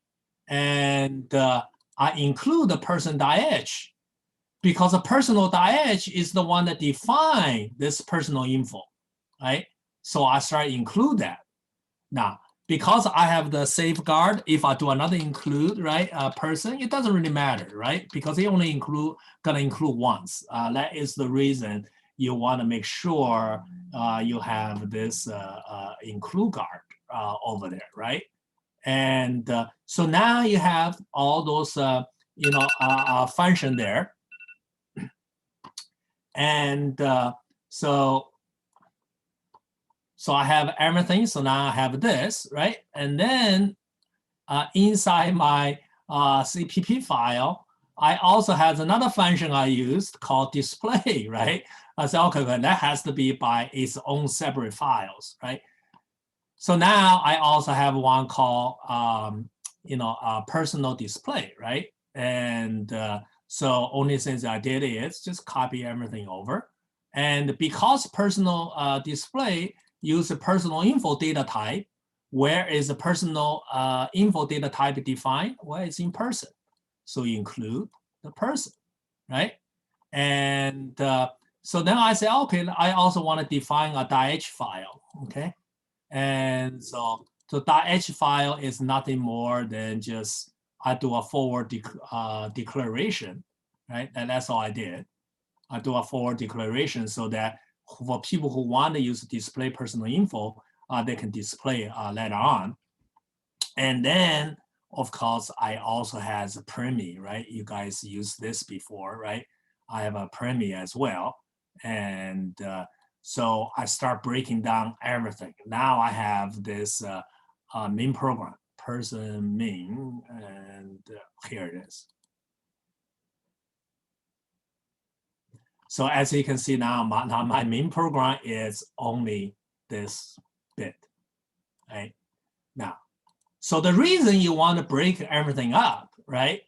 And I include the person.h because a personal.h is the one that define this personal info, right? So I start include that. Now, because I have the safeguard, if I do another include, right, person, it doesn't really matter, right? Because it only gonna include once. That is the reason you want to make sure you have this include guard over there, right? And so now you have all those, function there. And so I have everything. So now I have this, right? And then inside my CPP file, I also have another function I used called display, right? I said, okay, well, that has to be by its own separate files, right? So now I also have one called, personal display, right? And so only thing I did is just copy everything over. And because personal display use a personal info data type, where is the personal info data type defined? Well, it's in person. So you include the person, right? And so then I say, okay, I also want to define a .h file, okay? And so .h file is nothing more than just I do a forward declaration, right? And that's all I did. I do a forward declaration so that for people who want to use display personal info, they can display later on. And then, of course, I also has a Premi, right? You guys used this before, right? I have a Premi as well. And so I start breaking down everything. Now I have this min program, person min, and here it is. So as you can see now, my main program is only this bit, right? Now, so the reason you want to break everything up, right?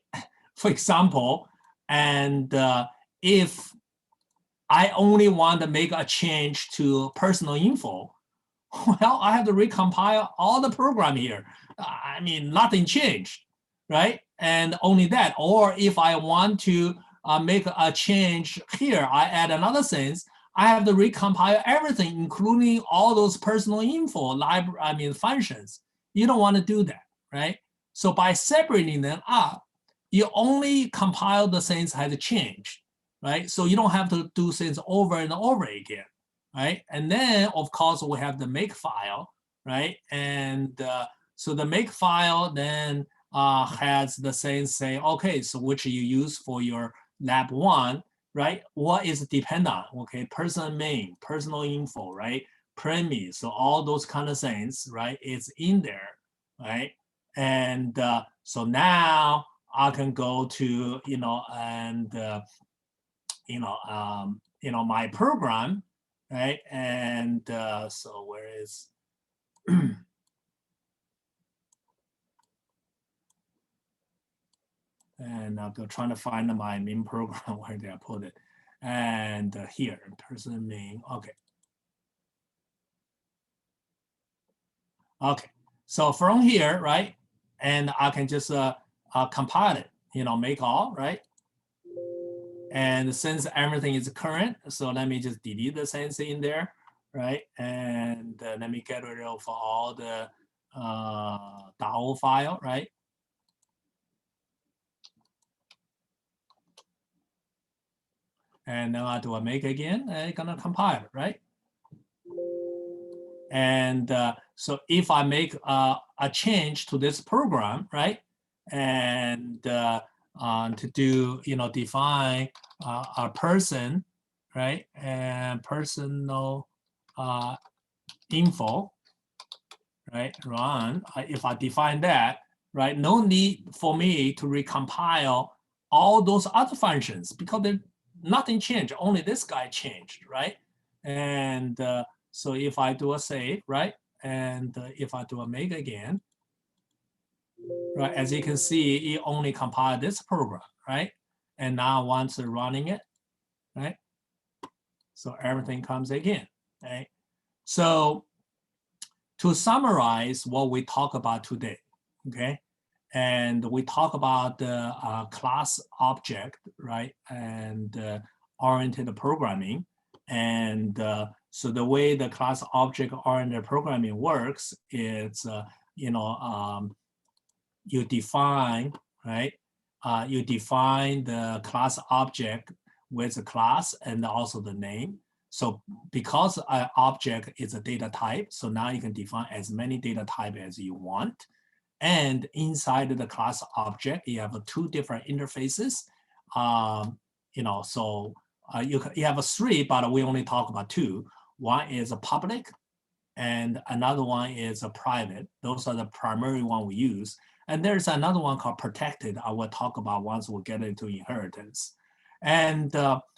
For example, and if I only want to make a change to personal info. Well, I have to recompile all the program here. I mean, nothing changed, right? And only that. Or if I want to make a change here, I add another sentence. I have to recompile everything, including all those personal info functions. You don't want to do that, right? So by separating them up, you only compile the things that has changed, right? So you don't have to do things over and over again, right? And then, of course, we have the make file, right? And so the make file then has the same say, okay, so which you use for your lab 1, right? What is depend on, okay? Person name, personal info, right? Premise, so all those kind of things, right? It's in there, right? And so now I can go to, my program, right? And so where is, and I'm trying to find my main program where did I put it? And here, person main, okay. Okay, so from here, right? And I can just compile it, make all, right? And since everything is current, so let me just delete the sentence in there, right? And let me get rid of all the DAO file, right? And then I do a make again, and it's gonna compile, right? And so if I make a change to this program, right? And to do, define a person, right? And personal info, right? Run. If I define that, right? No need for me to recompile all those other functions because nothing changed. Only this guy changed, right? And so if I do a save, right? And if I do a make again, right? As you can see, it only compiled this program, right? And now once running it, right? So everything comes again, right? So to summarize what we talk about today, okay? And we talk about the class object, right? And oriented programming. And so the way the class object oriented programming works is, you define, right? You define the class object with the class and also the name. So because an object is a data type, so now you can define as many data type as you want. And inside the class object, you have 2 different interfaces. So you have 3, but we only talk about 2. One is a public, and another one is a private. Those are the primary one we use. And there's another one called protected. I will talk about once we get into inheritance. And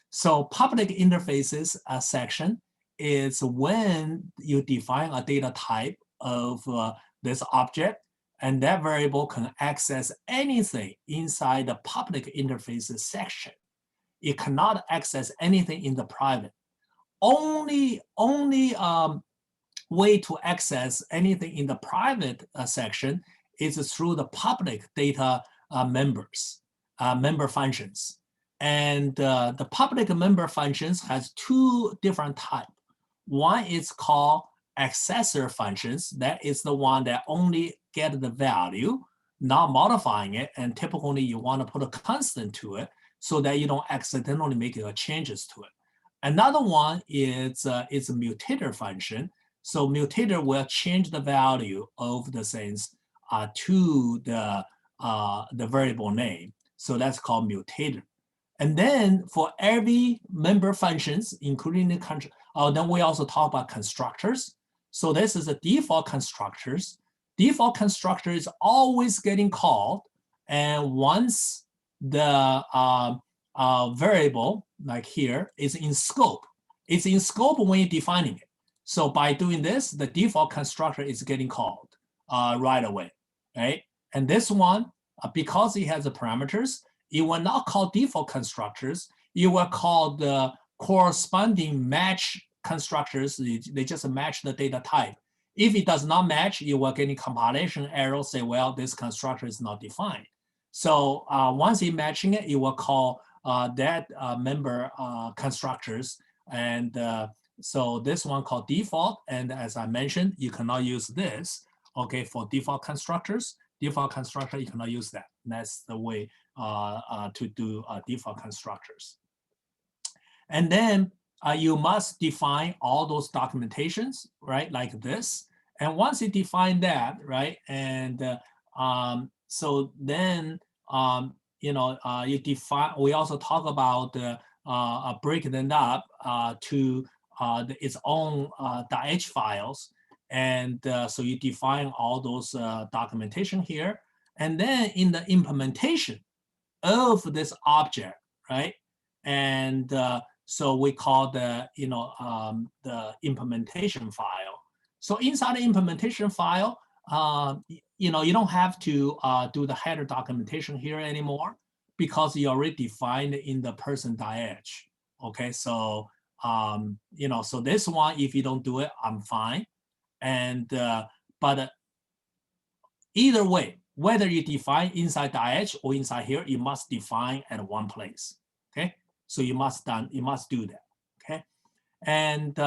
so public interfaces section is when you define a data type of this object, and that variable can access anything inside the public interfaces section. It cannot access anything in the private. Only way to access anything in the private section is through the public data members, member functions. And the public member functions has 2 different types. One is called accessor functions. That is the one that only get the value, not modifying it. And typically you want to put a constant to it so that you don't accidentally make changes to it. Another one is a mutator function. So mutator will change the value of the things to the variable name. So that's called mutator. And then for every member functions, including the then we also talk about constructors. So this is a default constructors. Default constructor is always getting called. And once the variable, like here, is in scope, it's in scope when you're defining it. So by doing this, the default constructor is getting called right away, right? And this one, because it has the parameters, it will not call default constructors. It will call the corresponding match constructors. They just match the data type. If it does not match, you will get a compilation error, say, well, this constructor is not defined. So once you matching it, you will call that member constructors. And so this one called default. And as I mentioned, you cannot use this, okay, for default constructors. Default constructor, you cannot use that. That's the way to do default constructors. And then you must define all those documentations, right, like this. And once you define that, right, and so then, you define, we also talk about breaking them up to its own .h files. And so you define all those documentation here. And then in the implementation of this object, right? And so we call the implementation file. So inside the implementation file, you don't have to do the header documentation here anymore because you already defined in the person.h. Okay, so so this one, if you don't do it, I'm fine. And but either way, whether you define inside .h or inside here, you must define at one place. Okay, so you must do that. Okay, and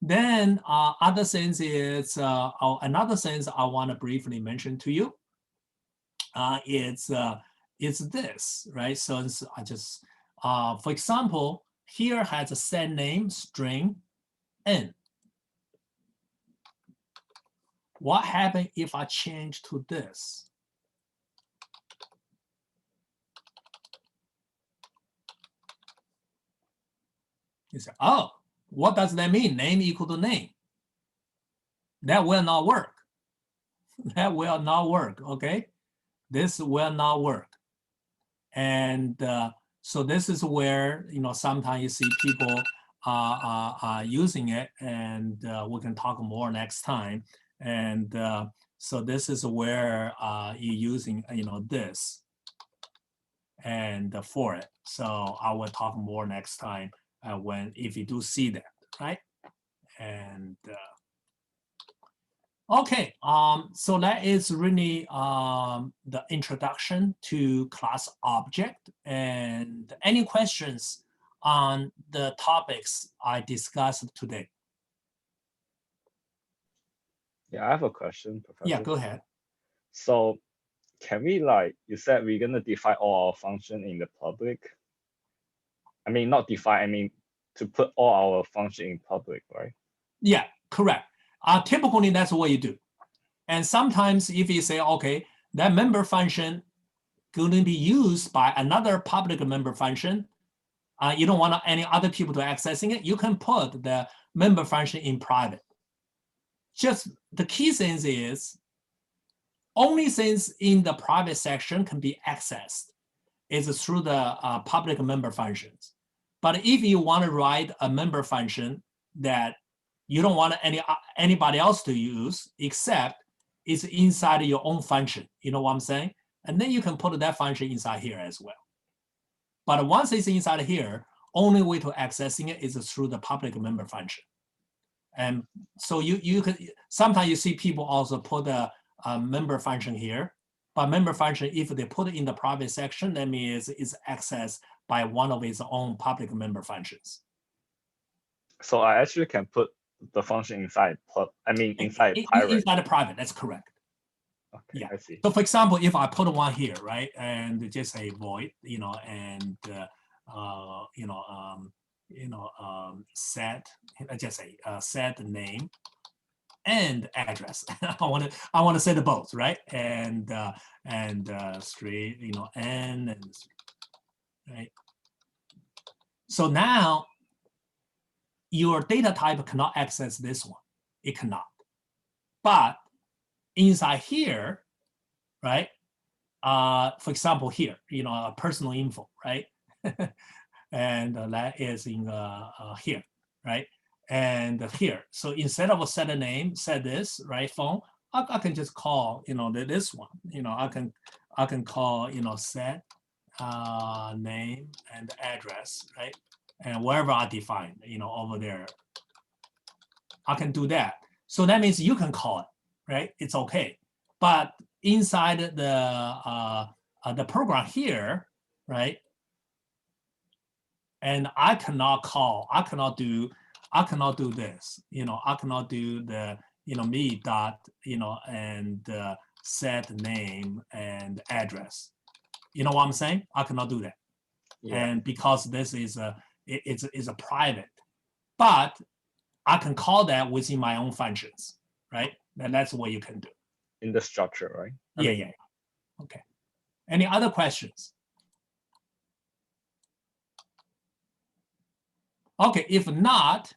then other things is another things I want to briefly mention to you. It's this, right? So I just for example, here has a set name string n. What happens if I change to this? You say, oh, what does that mean? Name equal to name. That will not work. That will not work, okay? This will not work. And so this is where, sometimes you see people using it, and we can talk more next time. And so this is where you're using, this and for it. So I will talk more next time if you do see that, right? And okay, so that is really the introduction to class object. And any questions on the topics I discussed today? Yeah, I have a question, Professor. Yeah, go ahead. So can we, you said we're going to define all our function in the public? I mean, not define, I mean, to put all our function in public, right? Yeah, correct. Typically, that's what you do. And sometimes if you say, okay, that member function going to be used by another public member function, you don't want any other people to accessing it, you can put the member function in private. Just the key thing is only things in the private section can be accessed is through the public member functions. But if you want to write a member function that you don't want anybody else to use except it's inside your own function, you know what I'm saying? And then you can put that function inside here as well. But once it's inside here, only way to accessing it is through the public member function. And so you can sometimes you see people also put a member function here, but member function, if they put it in the private section, that means it's accessed by one of its own public member functions. So I actually can put the function inside, inside private. Inside the private, that's correct. Okay, Yeah. I see. So for example, if I put one here, right, and just say void, and set, just say set name and address. I want to set the both, right? And straight, n and right. So now your data type cannot access this one. It cannot. But inside here, right? For example, here, personal info, right? And that is in here, right? And here. So instead of a set a name, set this, right? Phone, I can just call, this one. I can call, set name and address, right? and wherever I define, over there, I can do that. So that means you can call it, right? It's okay. But inside the program here, right? And I cannot do this, I cannot do the, me dot, and set name and address. You know what I'm saying? I cannot do that. Yeah. And because this is it's a private, but I can call that within my own functions, right? And that's what you can do. In the structure, right? Yeah. Okay. Any other questions? Okay, if not,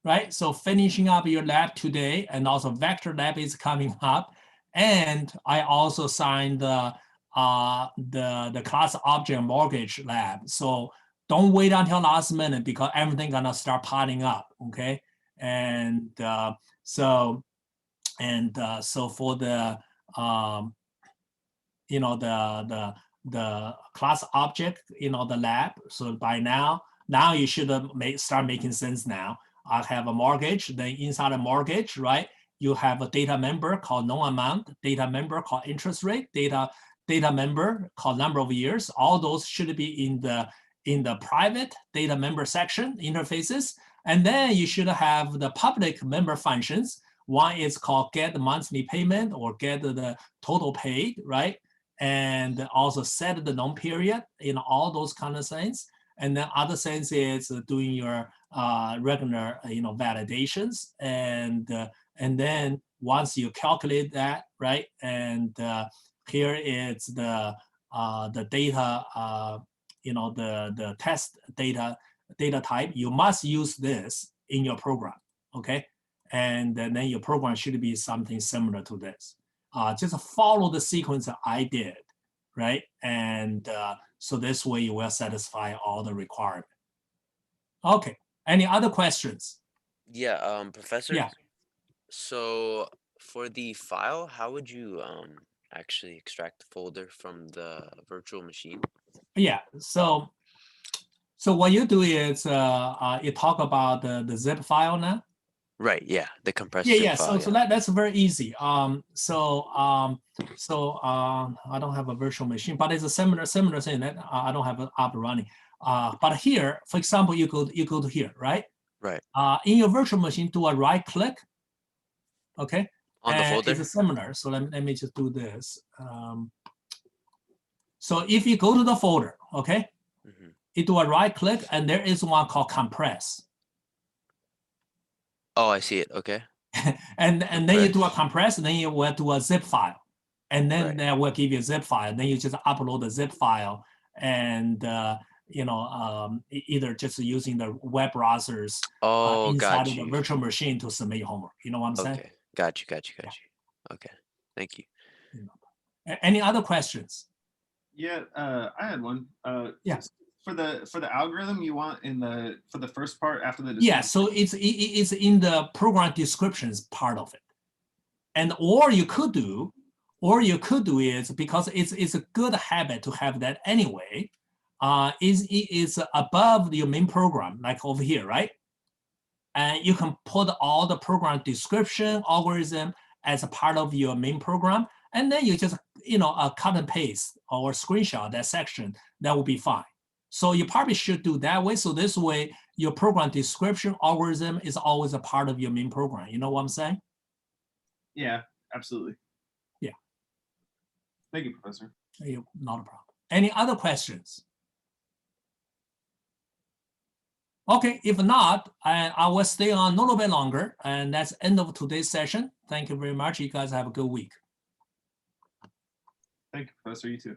right? So finishing up your lab today, and also Vector Lab is coming up, and I also signed the class object mortgage lab. So don't wait until last minute because everything gonna start piling up. Okay, and so for the the class object, the lab. So by now you should start making sense now. I have a mortgage, then inside a mortgage, right? You have a data member called known amount, data member called interest rate, data member called number of years. All those should be in the private data member section interfaces. And then you should have the public member functions. One is called get the monthly payment or get the total paid, right? And also set the known period, all those kind of things. And then other things is doing your regular, validations. And then once you calculate that, right? And here is the data, the test data type. You must use this in your program, okay? And then your program should be something similar to this. Just follow the sequence that I did, right? And so this way you will satisfy all the requirements. Okay, any other questions? Yeah, Professor. Yeah. So for the file, how would you actually extract the folder from the virtual machine? Yeah, so what you do is you talk about the zip file now. Right. Yeah, the compressed Yeah, zip yeah. file. So that's very easy. I don't have a virtual machine, but it's a similar thing that I don't have it up running. But here, for example, you go to here, right? Right. In your virtual machine, do a right click. Okay. On the folder. It's similar. So let me just do this. So if you go to the folder, okay, you do a right click, and there is one called compress. Oh, I see it. Okay. and then you do a compress, and then you will do a zip file, and then that will give you a zip file. Then you just upload the zip file, and either just using the web browsers inside of the virtual machine to submit your homework. You know what I'm saying? Okay. Got you. Okay. Thank you. Any other questions? Yeah, I had one. Yeah. For the algorithm you want for the first part after the yeah, so it's in the program descriptions part of it, and or you could do is, because it's a good habit to have that anyway, is above your main program, like over here, right? And you can put all the program description algorithm as a part of your main program, and then you just cut and paste or screenshot that section. That will be fine. So you probably should do that way. So this way, your program description algorithm is always a part of your main program. You know what I'm saying? Yeah, absolutely. Yeah. Thank you, Professor. Not a problem. Any other questions? Okay, if not, I will stay on a little bit longer, and that's end of today's session. Thank you very much. You guys have a good week. Thank you, Professor. You too.